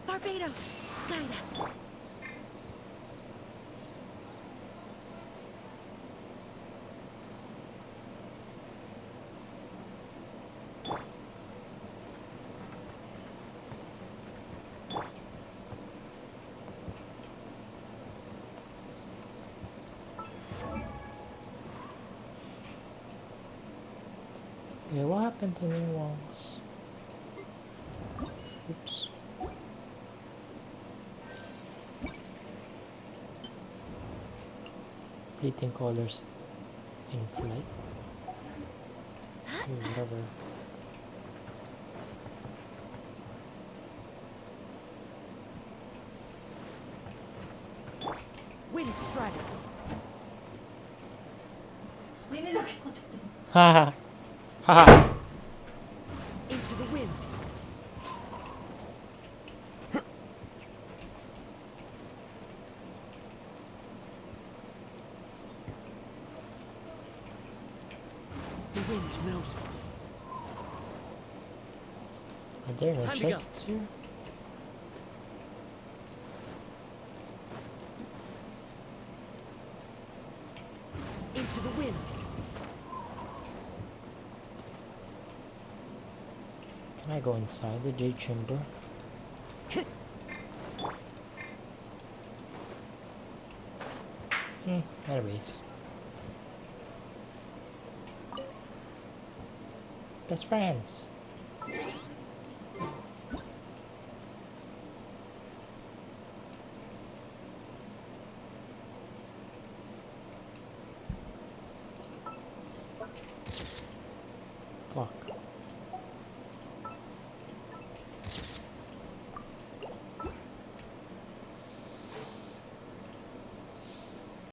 Barbados, guide us. Yeah, what happened to Ning Wong's? Oops. Fleeting colors in flight. Whatever. Wind strider. Haha. Haha. Into the wind. The wind knows me. Are there no Time to go. chests here? Into the wind. Can I go inside the Jade Chamber? Anyways. Best friends. Fuck.